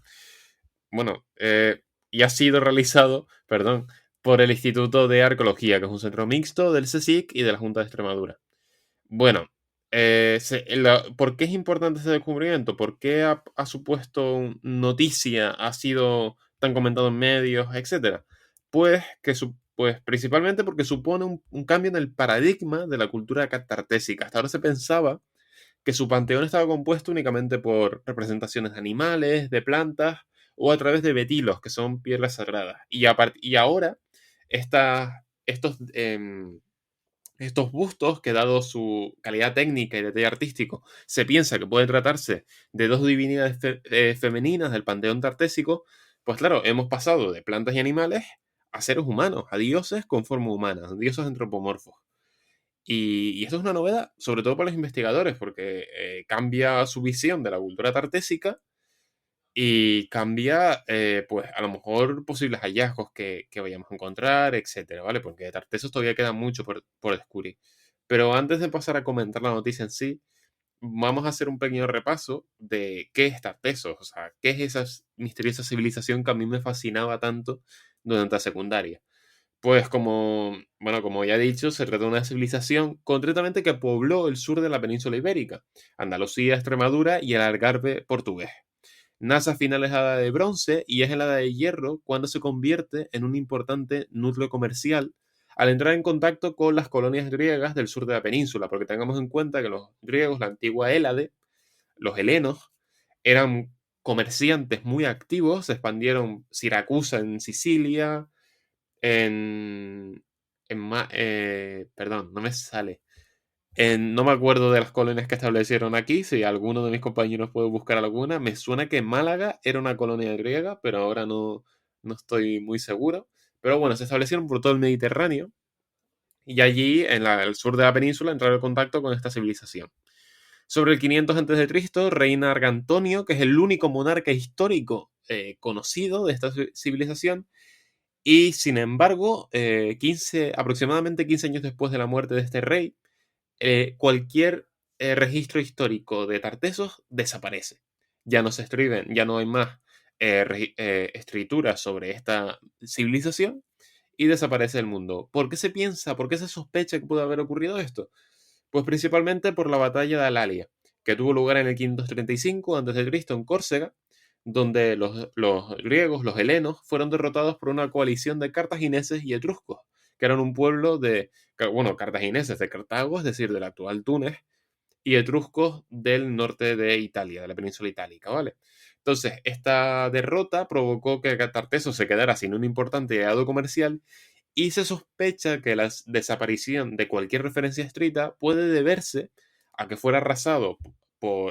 bueno, y ha sido realizado, perdón, por el Instituto de Arqueología, que es un centro mixto del CSIC y de la Junta de Extremadura. Bueno, ¿por qué es importante este descubrimiento? ¿Por qué ha supuesto noticia, ha sido tan comentado en medios, etcétera? Pues principalmente porque supone un cambio en el paradigma de la cultura catartésica. Hasta ahora se pensaba que su panteón estaba compuesto únicamente por representaciones de animales, de plantas o a través de betilos, que son piedras sagradas. Y ahora, estos bustos, que dado su calidad técnica y detalle artístico, se piensa que puede tratarse de dos divinidades femeninas del panteón tartésico, pues claro, hemos pasado de plantas y animales a seres humanos, a dioses con forma humana, dioses antropomorfos. Y esto es una novedad, sobre todo para los investigadores, porque cambia su visión de la cultura tartésica y cambia, pues, a lo mejor posibles hallazgos que vayamos a encontrar, etcétera, ¿vale? Porque de Tartesos todavía queda mucho por descubrir. Pero antes de pasar a comentar la noticia en sí, vamos a hacer un pequeño repaso de qué es Tartesos, o sea, qué es esa misteriosa civilización que a mí me fascinaba tanto durante la secundaria. Pues como ya he dicho, se trata de una civilización concretamente que pobló el sur de la península ibérica, Andalucía, Extremadura y el Algarve portugués. Nace a finales de la Edad de Bronce y es en la Edad de Hierro cuando se convierte en un importante núcleo comercial al entrar en contacto con las colonias griegas del sur de la península, porque tengamos en cuenta que los griegos, la antigua Hélade, los helenos, eran comerciantes muy activos, se expandieron Siracusa en Sicilia, perdón, no me sale. No me acuerdo de las colonias que establecieron aquí. Si alguno de mis compañeros puede buscar alguna. Me suena que Málaga era una colonia griega, pero ahora no estoy muy seguro. Pero bueno, se establecieron por todo el Mediterráneo y allí, en el sur de la península, entraron en contacto con esta civilización. Sobre el 500 a.C., reina Argantonio, que es el único monarca histórico conocido de esta civilización. Y sin embargo, aproximadamente 15 años después de la muerte de este rey, cualquier registro histórico de Tartesos desaparece. Ya no se escriben, ya no hay más escrituras sobre esta civilización y desaparece del mundo. ¿Por qué se piensa, por qué se sospecha que pudo haber ocurrido esto? Pues principalmente por la batalla de Alalia, que tuvo lugar en el 535 a.C. en Córcega, donde los griegos, los helenos, fueron derrotados por una coalición de cartagineses y etruscos, que eran un pueblo cartagineses de Cartago, es decir, del actual Túnez, y etruscos del norte de Italia, de la península itálica, ¿vale? Entonces, esta derrota provocó que Tarteso se quedara sin un importante aliado comercial y se sospecha que la desaparición de cualquier referencia escrita puede deberse a que fuera arrasado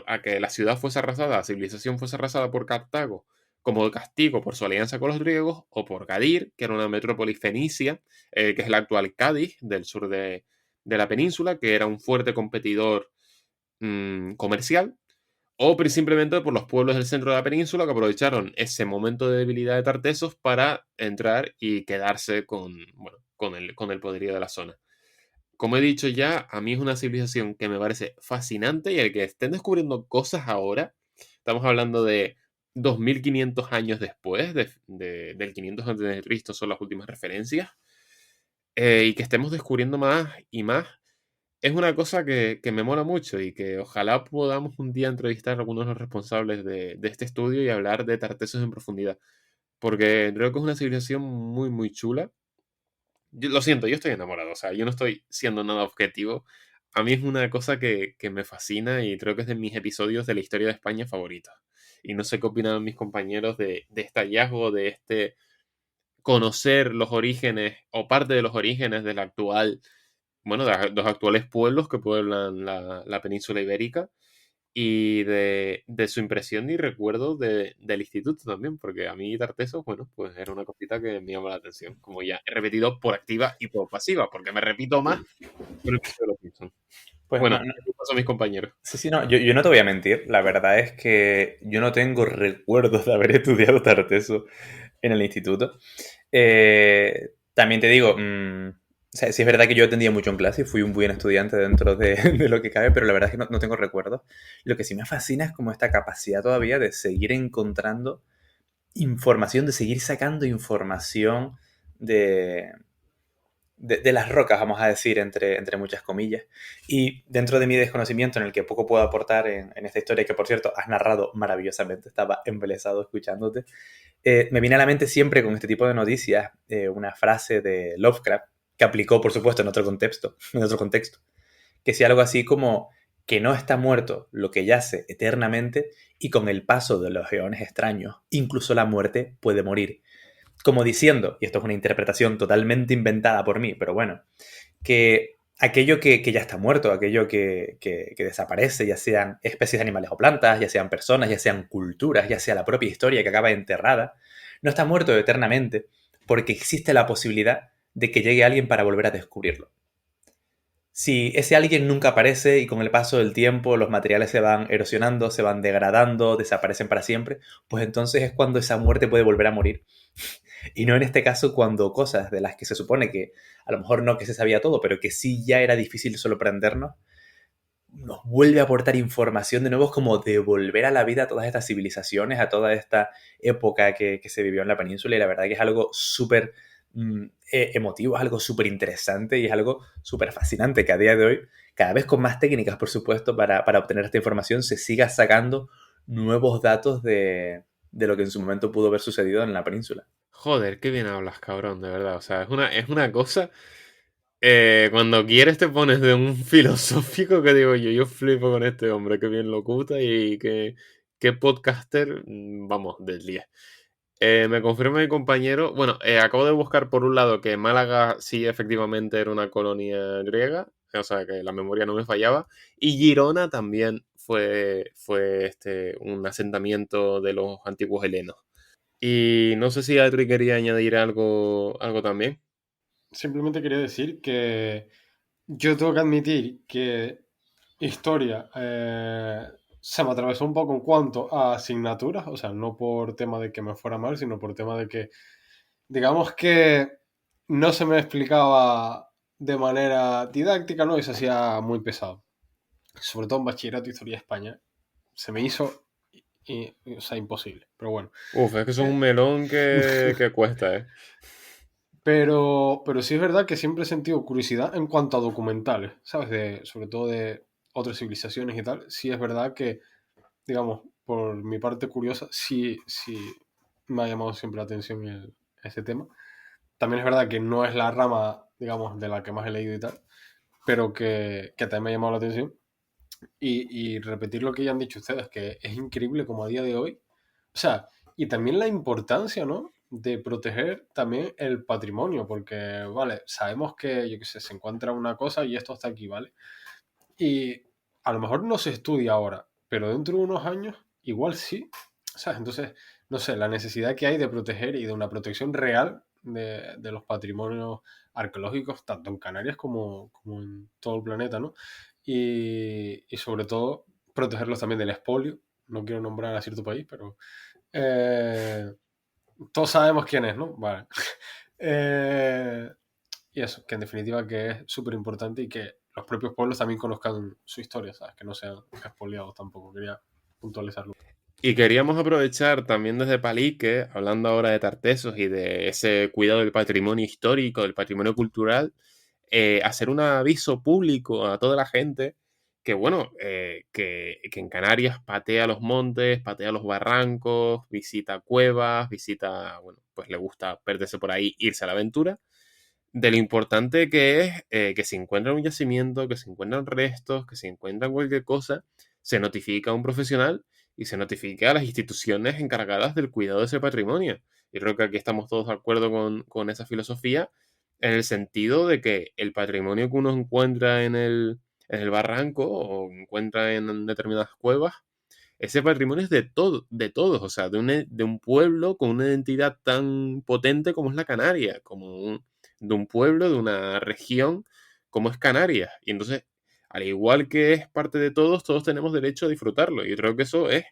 a que la ciudad fuese arrasada, la civilización fuese arrasada por Cartago como castigo por su alianza con los griegos, o por Gadir, que era una metrópoli fenicia, que es el actual Cádiz del sur de la península, que era un fuerte competidor comercial, o simplemente por los pueblos del centro de la península que aprovecharon ese momento de debilidad de Tartesos para entrar y quedarse con el poderío de la zona. Como he dicho ya, a mí es una civilización que me parece fascinante y el que estén descubriendo cosas ahora, estamos hablando de 2500 años después, del 500 a.C. son las últimas referencias, y que estemos descubriendo más y más, es una cosa que me mola mucho y que ojalá podamos un día entrevistar a algunos de los responsables de este estudio y hablar de Tartesos en profundidad, porque creo que es una civilización muy, muy chula. Lo siento, yo estoy enamorado, o sea, yo no estoy siendo nada objetivo. A mí es una cosa que me fascina y creo que es de mis episodios de la historia de España favoritos. Y no sé qué opinan mis compañeros de este hallazgo, de este conocer los orígenes o parte de los orígenes del actual, bueno, de los actuales pueblos que pueblan la península ibérica y de su impresión y recuerdo del instituto también, porque a mí Tartesos, bueno, pues era una cosita que me llama la atención, como ya he repetido por activa y por pasiva, porque me repito más, pero que los Simpsons. Pues Bueno, no, no, ¿qué pasó a mis compañeros? sí, sí, no, yo no te voy a mentir, la verdad es que yo no tengo recuerdos de haber estudiado Tarteso en el instituto. También te digo, o sea, sí es verdad que yo atendía mucho en clase y fui un buen estudiante dentro de, de lo que cabe, pero la verdad es que no tengo recuerdos. Lo que sí me fascina es como esta capacidad todavía de seguir encontrando información, de seguir sacando información de, de las rocas, vamos a decir, entre muchas comillas. Y dentro de mi desconocimiento, en el que poco puedo aportar en esta historia, que por cierto has narrado maravillosamente, estaba embelesado escuchándote, me viene a la mente siempre con este tipo de noticias una frase de Lovecraft, que aplicó, por supuesto, en otro contexto, que decía algo así como que no está muerto lo que yace eternamente y con el paso de los eones extraños, incluso la muerte puede morir. Como diciendo, y esto es una interpretación totalmente inventada por mí, pero bueno, que aquello que ya está muerto, aquello que desaparece, ya sean especies de animales o plantas, ya sean personas, ya sean culturas, ya sea la propia historia que acaba enterrada, no está muerto eternamente porque existe la posibilidad de que llegue alguien para volver a descubrirlo. Si ese alguien nunca aparece y con el paso del tiempo los materiales se van erosionando, se van degradando, desaparecen para siempre, pues entonces es cuando esa muerte puede volver a morir. Y no en este caso cuando cosas de las que se supone que a lo mejor no que se sabía todo, pero que sí ya era difícil sorprendernos, nos vuelve a aportar información de nuevo, es como devolver a la vida a todas estas civilizaciones, a toda esta época que se vivió en la península, y la verdad que es algo súper emotivo, es algo súper interesante y es algo súper fascinante que a día de hoy, cada vez con más técnicas, por supuesto, para obtener esta información, se siga sacando nuevos datos de lo que en su momento pudo haber sucedido en la península. Joder, qué bien hablas, cabrón, de verdad. O sea, es una cosa. Cuando quieres te pones de un filosófico que digo yo flipo con este hombre, qué bien locuta y qué podcaster, vamos, del día. Me confirma mi compañero, bueno, acabo de buscar por un lado que Málaga sí efectivamente era una colonia griega, o sea que la memoria no me fallaba, y Girona también fue un asentamiento de los antiguos helenos. Y no sé si Adri quería añadir algo también. Simplemente quería decir que yo tengo que admitir que historia se me atravesó un poco en cuanto a asignaturas, o sea, no por tema de que me fuera mal, sino por tema de que, digamos que no se me explicaba de manera didáctica, ¿no? Y se hacía muy pesado. Sobre todo en bachillerato, historia de España. Se me hizo, o sea, imposible. Pero bueno. Uf, es que eso es un Eh, melón que cuesta, ¿eh? pero sí es verdad que siempre he sentido curiosidad en cuanto a documentales, ¿sabes? Sobre todo de otras civilizaciones y tal. Sí es verdad que, digamos, por mi parte curiosa, sí me ha llamado siempre la atención ese tema. También es verdad que no es la rama, digamos, de la que más he leído y tal, pero que también me ha llamado la atención. Y repetir lo que ya han dicho ustedes, que es increíble como a día de hoy. O sea, y también la importancia, ¿no? De proteger también el patrimonio, porque, vale, sabemos que, yo qué sé, se encuentra una cosa y esto está aquí, ¿vale? Y a lo mejor no se estudia ahora, pero dentro de unos años igual sí. ¿Sabes? Entonces, no sé, la necesidad que hay de proteger y de una protección real de los patrimonios arqueológicos, tanto en Canarias como en todo el planeta, ¿no? Y sobre todo, protegerlos también del expolio. No quiero nombrar a cierto país, pero eh, todos sabemos quién es, ¿no? Vale. Eh, y eso, que en definitiva que es súper importante y que los propios pueblos también conozcan su historia, ¿sabes? Que no sean expoliados tampoco. Quería puntualizarlo. Y queríamos aprovechar también desde Palique, hablando ahora de Tartesos y de ese cuidado del patrimonio histórico, del patrimonio cultural, hacer un aviso público a toda la gente que, bueno, que en Canarias patea los montes, patea los barrancos, visita cuevas, visita, bueno, pues le gusta perderse por ahí, irse a la aventura, de lo importante que es que si encuentran un yacimiento, que si encuentran restos, que si encuentran cualquier cosa, se notifica a un profesional y se notifica a las instituciones encargadas del cuidado de ese patrimonio. Y creo que aquí estamos todos de acuerdo con esa filosofía, en el sentido de que el patrimonio que uno encuentra en el barranco o encuentra en determinadas cuevas, ese patrimonio es de todos, o sea, de un pueblo con una identidad tan potente como es la Canaria, de un pueblo, de una región como es Canarias. Y entonces al igual que es parte de todos, todos tenemos derecho a disfrutarlo. Y yo creo que eso es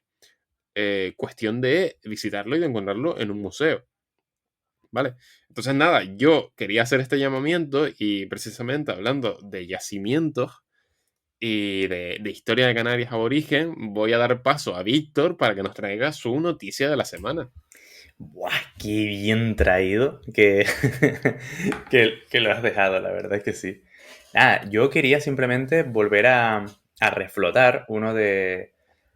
cuestión de visitarlo y de encontrarlo en un museo. ¿Vale? Entonces, nada, yo quería hacer este llamamiento y precisamente hablando de yacimientos y de historia de Canarias aborigen, voy a dar paso a Víctor para que nos traiga su noticia de la semana. ¡Buah! ¡Qué bien traído que lo has dejado! La verdad es que sí. Nada, yo quería simplemente volver a reflotar uno de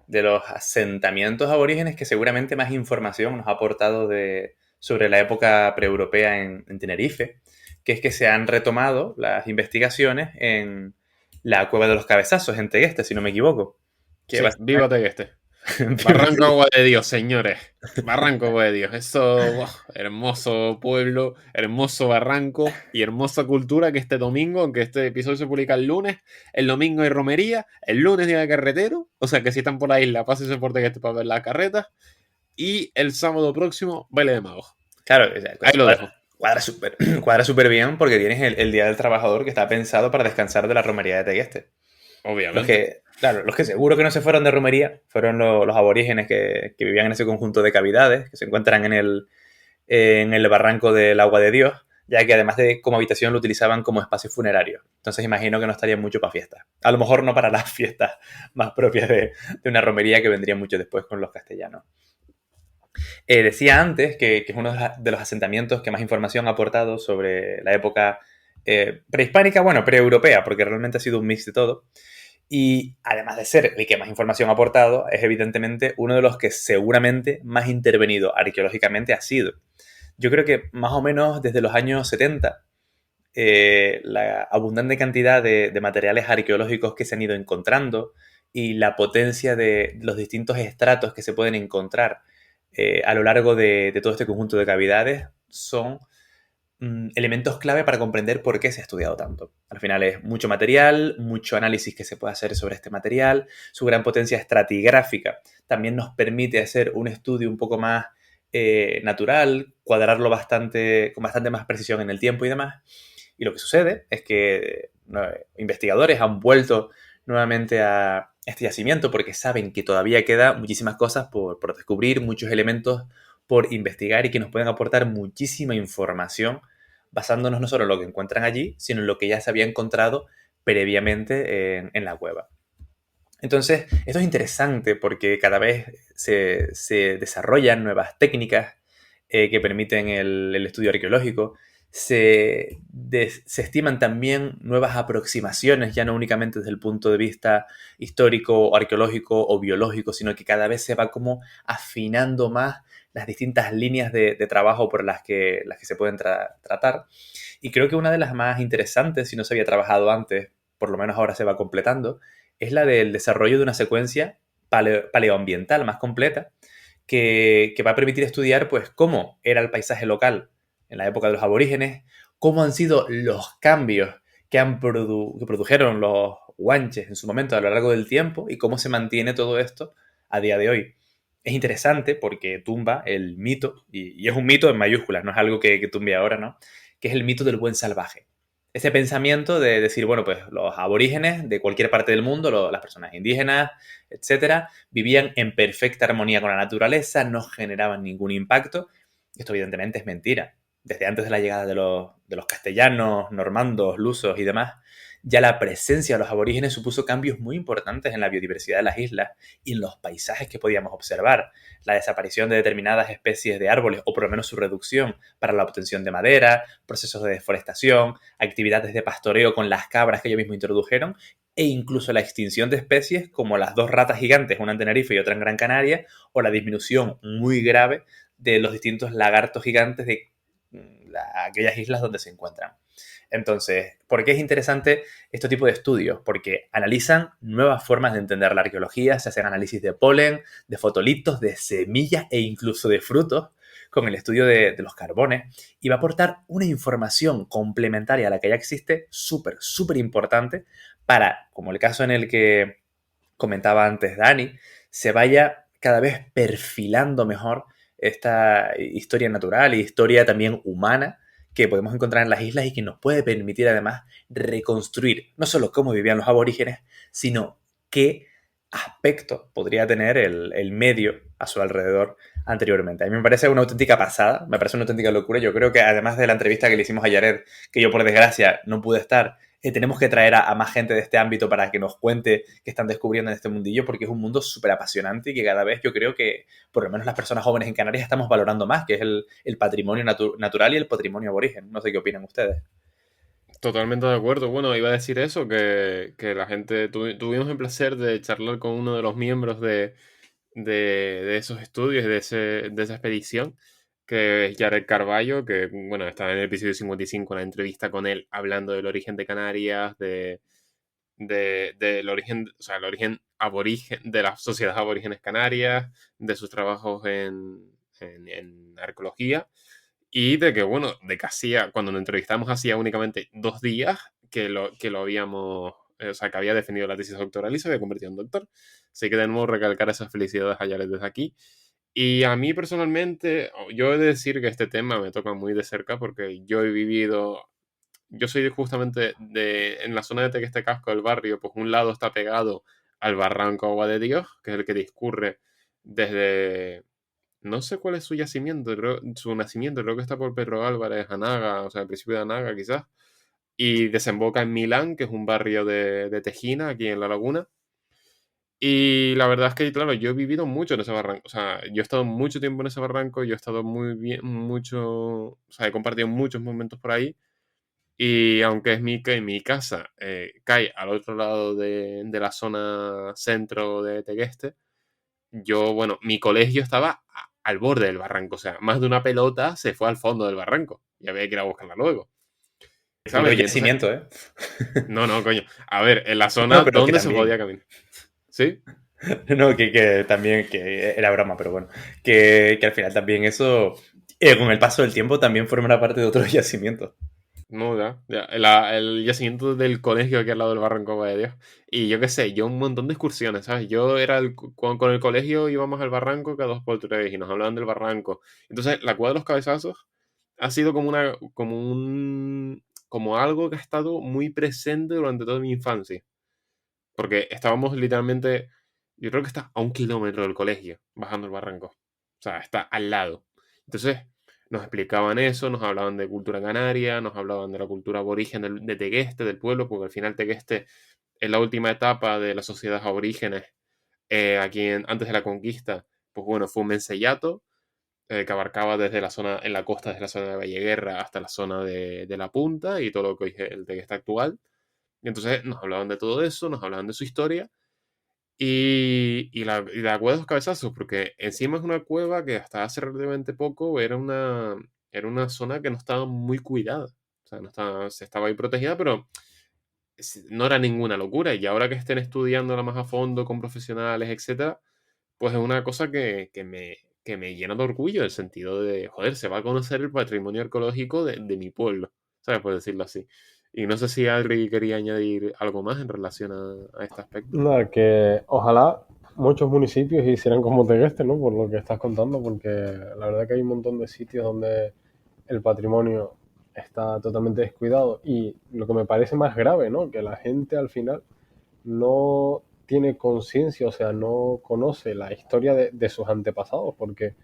los asentamientos aborígenes que seguramente más información nos ha aportado sobre la época preeuropea en Tenerife, que es que se han retomado las investigaciones en la Cueva de los Cabezazos, en Tegueste, si no me equivoco. Que Sí, viva Tegueste. Barranco Agua de Dios, señores. Barranco Agua de Dios. Eso, ¡buah! Hermoso pueblo, hermoso barranco y hermosa cultura que este domingo, aunque este episodio se publica el lunes, el domingo hay romería, el lunes día de carretero, o sea que si están por la isla, pásense por Tegueste para ver las carretas, y el sábado próximo, baile de magos. Claro, o sea, Ahí lo dejo. cuadra súper bien porque tienes el Día del Trabajador que está pensado para descansar de la romería de Tegueste. Obviamente. Los que seguro que no se fueron de romería fueron los aborígenes que vivían en ese conjunto de cavidades que se encuentran en el barranco del Agua de Dios, ya que además de como habitación lo utilizaban como espacio funerario. Entonces imagino que no estarían mucho para fiestas. A lo mejor no para las fiestas más propias de una romería que vendría mucho después con los castellanos. Decía antes que es uno de los asentamientos que más información ha aportado sobre la época prehispánica, bueno, preeuropea, porque realmente ha sido un mix de todo. Y además de ser el que más información ha aportado, es evidentemente uno de los que seguramente más intervenido arqueológicamente ha sido. Yo creo que más o menos desde los años 70, la abundante cantidad de materiales arqueológicos que se han ido encontrando y la potencia de los distintos estratos que se pueden encontrar a lo largo de todo este conjunto de cavidades son elementos clave para comprender por qué se ha estudiado tanto. Al final es mucho material, mucho análisis que se puede hacer sobre este material, su gran potencia estratigráfica también nos permite hacer un estudio un poco más natural, cuadrarlo con bastante más precisión en el tiempo y demás. Y lo que sucede es que investigadores han vuelto nuevamente a este yacimiento porque saben que todavía queda muchísimas cosas por descubrir, muchos elementos por investigar y que nos pueden aportar muchísima información basándonos no solo en lo que encuentran allí, sino en lo que ya se había encontrado previamente en la cueva. Entonces, esto es interesante porque cada vez se desarrollan nuevas técnicas que permiten el estudio arqueológico. Se estiman también nuevas aproximaciones, ya no únicamente desde el punto de vista histórico, arqueológico o biológico, sino que cada vez se va como afinando más las distintas líneas de trabajo por las que se pueden tratar. Y creo que una de las más interesantes, si no se había trabajado antes, por lo menos ahora se va completando, es la del desarrollo de una secuencia paleoambiental más completa que va a permitir estudiar pues, cómo era el paisaje local en la época de los aborígenes, cómo han sido los cambios que produjeron los guanches en su momento a lo largo del tiempo y cómo se mantiene todo esto a día de hoy. Es interesante porque tumba el mito, y es un mito en mayúsculas, no es algo que tumbe ahora, ¿no? Que es el mito del buen salvaje. Ese pensamiento de decir, bueno, pues los aborígenes de cualquier parte del mundo, las personas indígenas, etcétera, vivían en perfecta armonía con la naturaleza, no generaban ningún impacto. Esto evidentemente es mentira. Desde antes de la llegada de los castellanos, normandos, lusos y demás, ya la presencia de los aborígenes supuso cambios muy importantes en la biodiversidad de las islas y en los paisajes que podíamos observar. La desaparición de determinadas especies de árboles, o por lo menos su reducción para la obtención de madera, procesos de deforestación, actividades de pastoreo con las cabras que ellos mismos introdujeron, e incluso la extinción de especies como las dos ratas gigantes, una en Tenerife y otra en Gran Canaria, o la disminución muy grave de los distintos lagartos gigantes de aquellas islas donde se encuentran. Entonces, ¿por qué es interesante este tipo de estudios? Porque analizan nuevas formas de entender la arqueología, se hacen análisis de polen, de fotolitos, de semillas e incluso de frutos con el estudio de los carbones y va a aportar una información complementaria a la que ya existe súper importante para, como el caso en el que comentaba antes Dani, se vaya cada vez perfilando mejor esta historia natural y historia también humana que podemos encontrar en las islas y que nos puede permitir además reconstruir no solo cómo vivían los aborígenes, sino qué aspecto podría tener el medio a su alrededor anteriormente. A mí me parece una auténtica pasada, me parece una auténtica locura. Yo creo que además de la entrevista que le hicimos a Jared, que yo por desgracia no pude estar, tenemos que traer a más gente de este ámbito para que nos cuente qué están descubriendo en este mundillo, porque es un mundo súper apasionante y que cada vez yo creo que, por lo menos las personas jóvenes en Canarias, estamos valorando más, que es el patrimonio natural y el patrimonio aborigen. No sé qué opinan ustedes. Totalmente de acuerdo. Bueno, iba a decir eso, que la gente, tuvimos el placer de charlar con uno de los miembros de esos estudios, de esa expedición, que es Jared Carballo, que, bueno, está en el episodio 55, la entrevista con él, hablando del origen de Canarias, del origen, o sea, el origen aborigen, de las sociedades aborígenes canarias, de sus trabajos en arqueología. Y de que, bueno, de que hacía, cuando nos entrevistamos hacía únicamente 2 días que lo habíamos, o sea, que había defendido la tesis doctoral y se había convertido en doctor. Así que de nuevo recalcar esas felicidades a Yared desde aquí. Y a mí personalmente, yo he de decir que este tema me toca muy de cerca porque yo he vivido, yo soy justamente en la zona de Tequeste Casco del barrio, pues un lado está pegado al barranco Agua de Dios, que es el que discurre desde, no sé cuál es su yacimiento, su nacimiento, creo que está por Pedro Álvarez, Anaga, o sea, el principio de Anaga quizás, y desemboca en Milán, que es un barrio de Tejina, aquí en La Laguna. Y la verdad es que, claro, yo he vivido mucho en ese barranco, o sea, yo he estado mucho tiempo en ese barranco, yo he estado muy bien, mucho, o sea, he compartido muchos momentos por ahí, y aunque mi casa cae al otro lado de la zona centro de Tegueste, yo, bueno, mi colegio estaba al borde del barranco, o sea, más de una pelota se fue al fondo del barranco y había que ir a buscarla luego, Puro ¿sabes? Y entonces, yacimiento, ¿eh? no, no, coño, a ver, en la No, zona pero que donde se también. podía caminar, ¿sí? No, que también, que era broma, pero bueno. Que al final también eso, con el paso del tiempo, también formará parte de otros yacimientos. No, ya, el yacimiento del colegio aquí al lado del barranco Agua de Dios. Y yo qué sé, yo un montón de excursiones, ¿sabes? Yo era con el colegio íbamos al barranco cada 2 por 3 y nos hablaban del barranco. Entonces, la Cueva de los Cabezazos ha sido como algo que ha estado muy presente durante toda mi infancia. Porque estábamos literalmente, yo creo que está a 1 kilómetro del colegio, bajando el barranco. O sea, está al lado. Entonces, nos explicaban eso, nos hablaban de cultura canaria, nos hablaban de la cultura aborigen de Tegueste, del pueblo, porque al final Tegueste es la última etapa de las sociedades aborígenes, aquí antes de la conquista. Pues bueno, fue un menceyato que abarcaba desde la zona, en la costa, desde la zona de Valleguerra hasta la zona de La Punta y todo lo que hoy es el Tegueste actual. Y entonces nos hablaban de todo eso, nos hablaban de su historia y la cueva de los cabezazos, porque encima es una cueva que hasta hace relativamente poco era una zona que no estaba muy cuidada. O sea, no estaba, se estaba ahí protegida, pero no era ninguna locura. Y ahora que estén estudiándola más a fondo con profesionales, etcétera, pues es una cosa que me llena de orgullo, en el sentido de, joder, se va a conocer el patrimonio arqueológico de mi pueblo, ¿sabes? Por decirlo así. Y no sé si Adri quería añadir algo más en relación a este aspecto. Nada, que ojalá muchos municipios hicieran como Tegueste, ¿no? Por lo que estás contando, porque la verdad que hay un montón de sitios donde el patrimonio está totalmente descuidado y lo que me parece más grave, ¿no? Que la gente al final no tiene conciencia, o sea, no conoce la historia de sus antepasados, porque,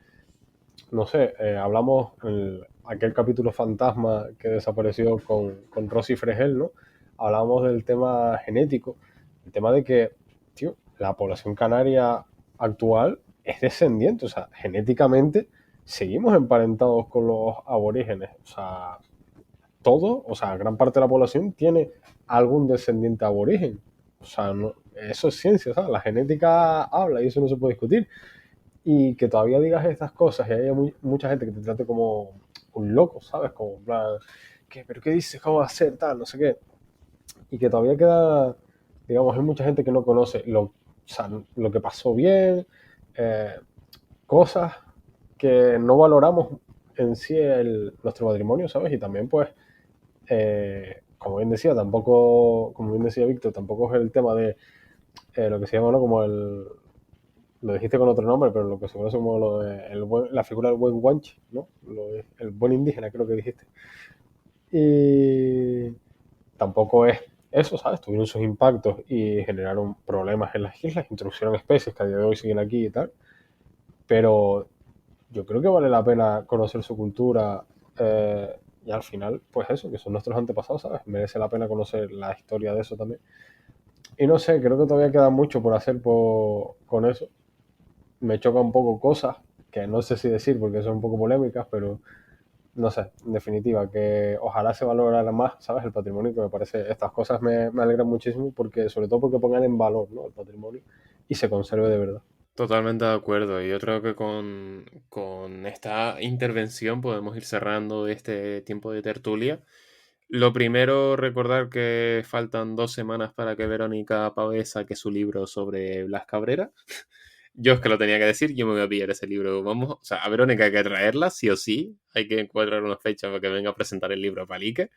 no sé, hablamos en aquel capítulo fantasma que desapareció con Rosy Fregel, ¿no? Hablamos del tema genético, el tema de que, tío, la población canaria actual es descendiente, o sea, genéticamente seguimos emparentados con los aborígenes, o sea, todo, o sea, gran parte de la población tiene algún descendiente aborigen. O sea, eso es ciencia, ¿sabes? La genética habla y eso no se puede discutir. Y que todavía digas estas cosas y haya mucha gente que te trate como un loco, ¿sabes? Como, en plan, ¿pero qué dices? ¿Cómo va a ser? Tal, no sé qué. Y que todavía queda, digamos, hay mucha gente que no conoce o sea, lo que pasó bien, eh, cosas que no valoramos en sí nuestro matrimonio, ¿sabes? Y también, pues, como bien decía, como bien decía Víctor, tampoco es el tema de lo que se llama, ¿no? Como lo dijiste con otro nombre, pero lo que se conoce como la figura del buen guanche, ¿no? El buen indígena, creo que dijiste. Y tampoco es eso, ¿sabes? Tuvieron sus impactos y generaron problemas en las islas, introdujeron especies que a día de hoy siguen aquí y tal. Pero yo creo que vale la pena conocer su cultura y al final, pues eso, que son nuestros antepasados, ¿sabes? Merece la pena conocer la historia de eso también. Y no sé, creo que todavía queda mucho por hacer con eso. Me choca un poco cosas que no sé si decir porque son un poco polémicas, pero no sé, en definitiva, que ojalá se valorara más, ¿sabes? El patrimonio, que me parece, estas cosas me alegran muchísimo, porque sobre todo porque pongan en valor, ¿no?, el patrimonio y se conserve de verdad. Totalmente de acuerdo. Y yo creo que con esta intervención podemos ir cerrando este tiempo de tertulia. Lo primero, recordar que faltan 2 semanas para que Verónica Pavés saque su libro sobre Blas Cabrera. Yo es que lo tenía que decir, yo me voy a pillar ese libro. Vamos, o sea, a Verónica hay que traerla, sí o sí. Hay que encontrar una fecha para que venga a presentar el libro a Palique.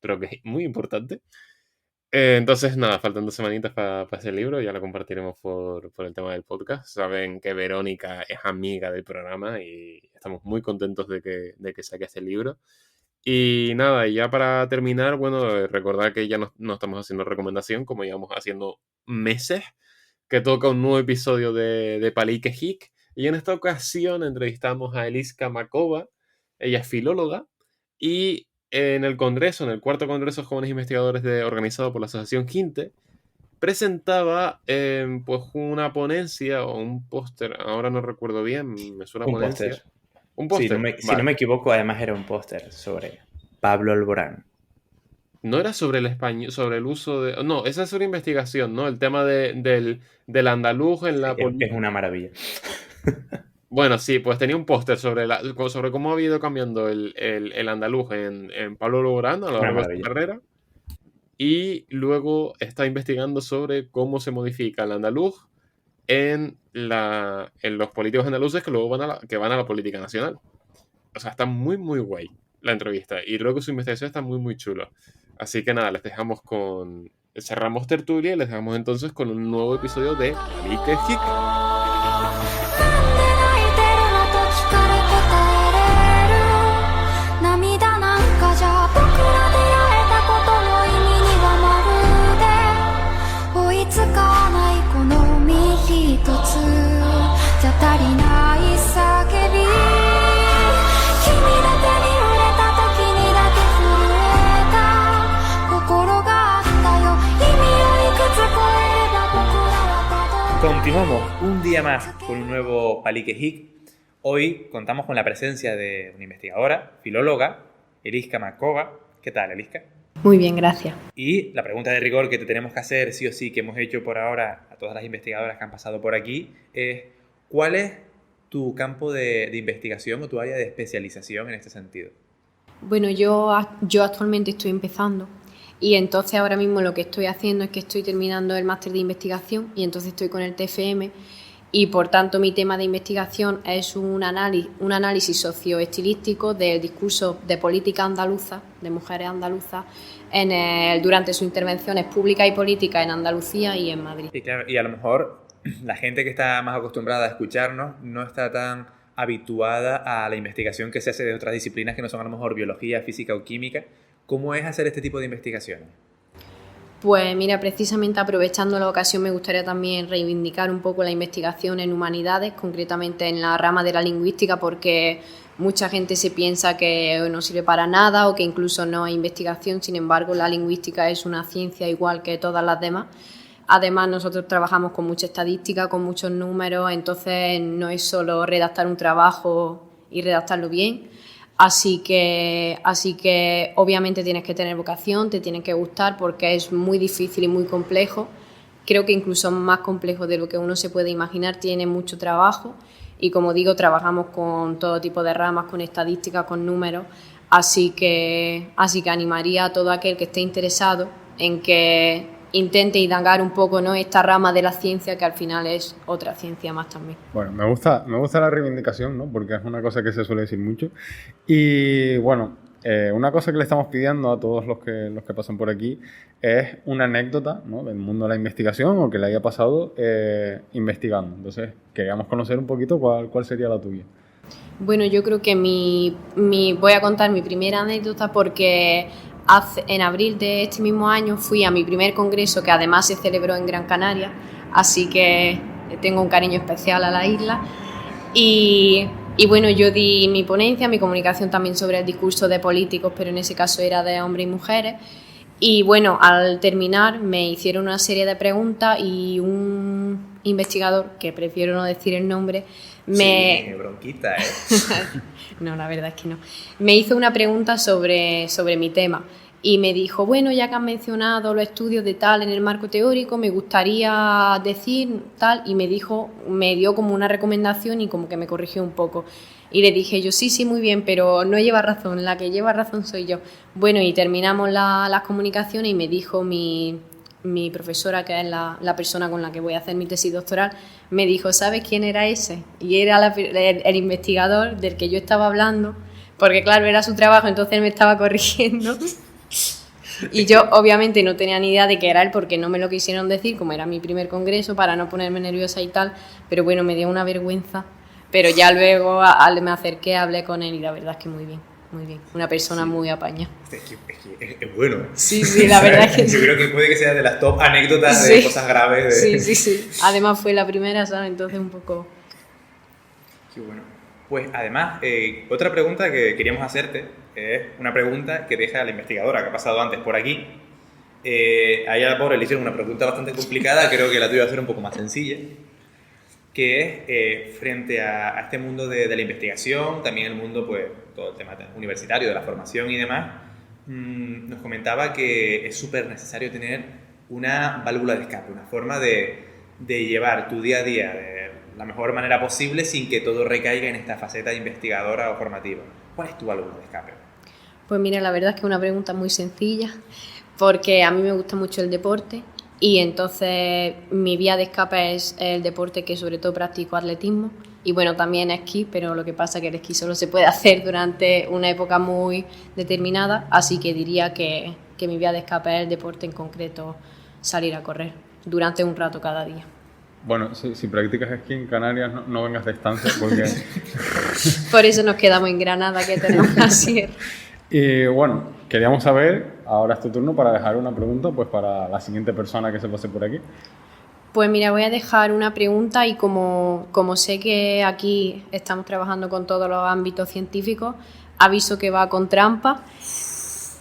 Creo que es muy importante. Entonces, nada, faltan 2 semanitas para ese libro, ya lo compartiremos por el tema del podcast. Saben que Verónica es amiga del programa y estamos muy contentos de que saque este libro. Y nada, y ya para terminar, bueno, recordar que ya no estamos haciendo recomendación, como llevamos haciendo meses, que toca un nuevo episodio de Palique Hic. Y en esta ocasión entrevistamos a Eliska Makova, ella es filóloga, y en el congreso, en el cuarto congreso de jóvenes investigadores organizado por la Asociación Quinte, presentaba pues una ponencia o un póster, ahora no recuerdo bien, me suena Un ponencia. póster. Un Si póster, si no me equivoco, además era un póster sobre Pablo Alborán. No era sobre el español, sobre el uso de... No, esa es una investigación, ¿no? El tema del andaluz en la Es política. una maravilla. Bueno, sí, pues tenía un póster sobre cómo ha ido cambiando el andaluz en Pablo Alborán a lo Es una largo de su maravilla. carrera. Y luego está investigando sobre cómo se modifica el andaluz en los políticos andaluces que luego van a la política nacional. O sea, está muy, muy guay la entrevista. Y luego su investigación está muy, muy chula. Así que nada, les dejamos cerramos tertulia y les dejamos entonces con un nuevo episodio de Palique Hic. 涙なんかじゃ僕ら出会えたことの意味にはまるで追いつかないこの身一つじゃ足りない叫び君だけに触れた時にだけ震えた心があったよ意味をいくつ超えれば僕らはたどり Continuamos un día más con un nuevo Palique Hic. Hoy contamos con la presencia de una investigadora, filóloga, Eliska Makova. ¿Qué tal, Eliska? Muy bien, gracias. Y la pregunta de rigor que te tenemos que hacer, sí o sí, que hemos hecho por ahora a todas las investigadoras que han pasado por aquí, es ¿cuál es tu campo de investigación o tu área de especialización en este sentido? Bueno, yo actualmente estoy empezando y entonces ahora mismo lo que estoy haciendo es que estoy terminando el máster de investigación y entonces estoy con el TFM y por tanto mi tema de investigación es un análisis socioestilístico del discurso de política andaluza, de mujeres andaluzas, durante sus intervenciones públicas y políticas en Andalucía y en Madrid. Y claro, y a lo mejor la gente que está más acostumbrada a escucharnos no está tan habituada a la investigación que se hace de otras disciplinas que no son a lo mejor biología, física o química. ¿Cómo es hacer este tipo de investigaciones? Pues mira, precisamente aprovechando la ocasión me gustaría también reivindicar un poco la investigación en humanidades, concretamente en la rama de la lingüística, porque mucha gente se piensa que no sirve para nada o que incluso no hay investigación. Sin embargo, la lingüística es una ciencia igual que todas las demás. Además, nosotros trabajamos con mucha estadística, con muchos números, entonces no es solo redactar un trabajo y redactarlo bien. Así que obviamente tienes que tener vocación, te tiene que gustar porque es muy difícil y muy complejo. Creo que incluso más complejo de lo que uno se puede imaginar, tiene mucho trabajo y como digo, trabajamos con todo tipo de ramas, con estadística, con números, así que animaría a todo aquel que esté interesado en que intente indagar un poco, ¿no?, esta rama de la ciencia que al final es otra ciencia más también. Bueno, me gusta la reivindicación, ¿no? Porque es una cosa que se suele decir mucho. Y bueno, una cosa que le estamos pidiendo a todos los que pasan por aquí es una anécdota, ¿no?, del mundo de la investigación o que le haya pasado investigando. Entonces, queríamos conocer un poquito cuál sería la tuya. Bueno, yo creo que voy a contar mi primera anécdota porque en abril de este mismo año fui a mi primer congreso, que además se celebró en Gran Canaria, así que tengo un cariño especial a la isla. Y bueno, yo di mi ponencia, mi comunicación también sobre el discurso de políticos, pero en ese caso era de hombres y mujeres. Y bueno, al terminar me hicieron una serie de preguntas y un investigador, que prefiero no decir el nombre, Sí, bronquita, No, la verdad es que no. Me hizo una pregunta sobre mi tema y me dijo, bueno, ya que has mencionado los estudios de tal en el marco teórico, me gustaría decir tal, y me dio como una recomendación y como que me corrigió un poco. Y le dije yo, sí, muy bien, pero no lleva razón, la que lleva razón soy yo. Bueno, y terminamos las comunicaciones y me dijo mi profesora, que es la persona con la que voy a hacer mi tesis doctoral, me dijo, ¿sabes quién era ese? Y era el investigador del que yo estaba hablando, porque claro, era su trabajo, entonces él me estaba corrigiendo. Y yo obviamente no tenía ni idea de que era él porque no me lo quisieron decir, como era mi primer congreso, para no ponerme nerviosa y tal, pero bueno, me dio una vergüenza. Pero ya luego me acerqué, hablé con él y la verdad es que muy bien. Muy bien, una persona muy apañada. Es bueno. Sí, la verdad es que yo creo que puede que sea de las top anécdotas de cosas graves. Sí. Además fue la primera, ¿sabes? Entonces un poco... Qué bueno. Pues además, otra pregunta que queríamos hacerte es una pregunta que deja a la investigadora que ha pasado antes por aquí. A ella, la pobre, le hicieron una pregunta bastante complicada, creo que la tuya va a ser un poco más sencilla, que es frente a este mundo de la investigación, también el mundo, pues, todo el tema universitario, de la formación y demás, nos comentaba que es súper necesario tener una válvula de escape, una forma de llevar tu día a día de la mejor manera posible sin que todo recaiga en esta faceta investigadora o formativa. ¿Cuál es tu válvula de escape? Pues mira, la verdad es que es una pregunta muy sencilla, porque a mí me gusta mucho el deporte. Y entonces mi vía de escape es el deporte, que sobre todo practico atletismo y bueno, también esquí, pero lo que pasa es que el esquí solo se puede hacer durante una época muy determinada, así que diría que mi vía de escape es el deporte, en concreto salir a correr durante un rato cada día. Bueno, si practicas esquí en Canarias no vengas de estancia porque... Por eso nos quedamos en Granada, que tenemos la sierra. Y bueno, queríamos saber, ahora es tu turno para dejar una pregunta pues para la siguiente persona que se pase por aquí. Pues mira, voy a dejar una pregunta y como sé que aquí estamos trabajando con todos los ámbitos científicos, aviso que va con trampa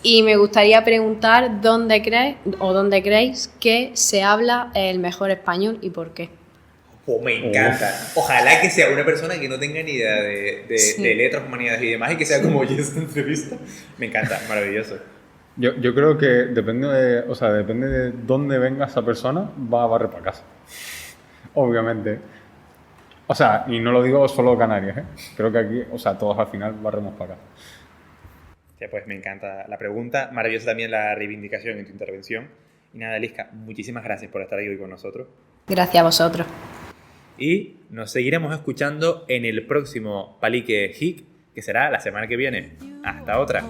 y me gustaría preguntar dónde creéis que se habla el mejor español y por qué. Oh, me encanta. Ojalá que sea una persona que no tenga ni idea de letras, humanidades y demás y que sea como yo esta entrevista. Me encanta, maravilloso. Yo creo que depende de dónde venga esa persona, va a barrer para casa. Obviamente. O sea, y no lo digo solo Canarias, ¿eh? Creo que aquí, todos al final barremos para casa. Sí, pues me encanta la pregunta. Maravillosa también la reivindicación en tu intervención. Y nada, Eliska, muchísimas gracias por estar aquí hoy con nosotros. Gracias a vosotros. Y nos seguiremos escuchando en el próximo Palique HIC, que será la semana que viene. Hasta otra.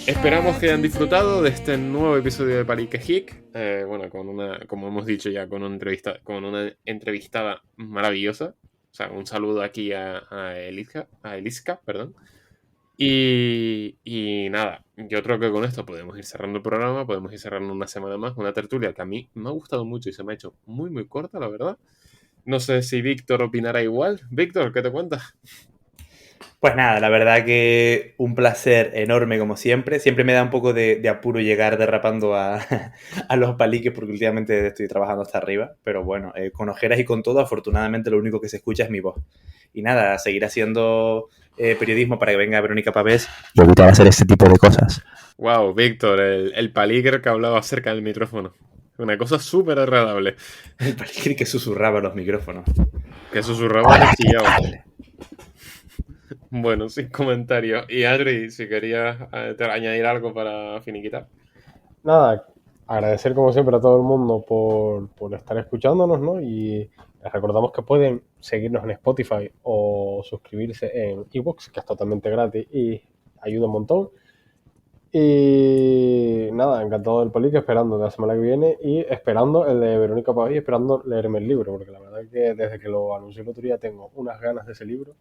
Esperamos que hayan disfrutado de este nuevo episodio de Palique HIC. Bueno, como hemos dicho ya, con una entrevistada maravillosa. O sea, un saludo aquí a Eliska, perdón. Y nada, yo creo que con esto podemos ir cerrando el programa, podemos ir cerrando una semana más, una tertulia que a mí me ha gustado mucho y se me ha hecho muy, muy corta, la verdad. No sé si Víctor opinará igual. Víctor, ¿qué te cuentas? Pues nada, la verdad que un placer enorme como siempre. Siempre me da un poco de apuro llegar derrapando a los paliques porque últimamente estoy trabajando hasta arriba. Pero bueno, con ojeras y con todo, afortunadamente lo único que se escucha es mi voz. Y nada, seguir haciendo periodismo para que venga Verónica Pavés. Y evitar hacer este tipo de cosas. Wow, Víctor, el paliker que hablaba cerca del micrófono. Una cosa súper agradable. El paliker que susurraba los micrófonos. Que susurraba y chillaba. Bueno, sin comentarios. Y Adri, si querías añadir algo para finiquitar. Nada, agradecer como siempre a todo el mundo por estar escuchándonos, ¿no? Y les recordamos que pueden seguirnos en Spotify o suscribirse en iVoox, que es totalmente gratis y ayuda un montón. Y nada, encantado del Palique, esperando la semana que viene y esperando el de Verónica Pavía, esperando leerme el libro, porque la verdad es que desde que lo anuncié el otro día tengo unas ganas de ese libro.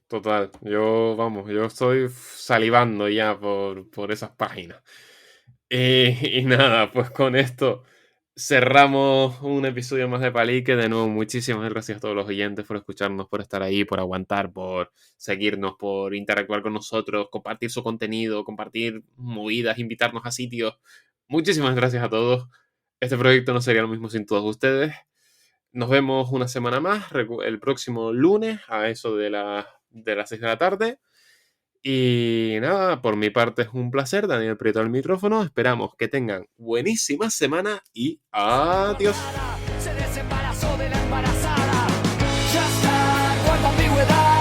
Total, yo estoy salivando ya por esas páginas. Y nada, pues con esto cerramos un episodio más de Palique. De nuevo, muchísimas gracias a todos los oyentes por escucharnos, por estar ahí, por aguantar, por seguirnos, por interactuar con nosotros, compartir su contenido, compartir movidas, invitarnos a sitios. Muchísimas gracias a todos. Este proyecto no sería lo mismo sin todos ustedes. Nos vemos una semana más, el próximo lunes, a eso de las 6 de la tarde. Y nada, por mi parte es un placer, Daniel Prieto al micrófono. Esperamos que tengan buenísima semana y adiós. Se desembarazó de la embarazada. Ya está, cuánta ambigüedad.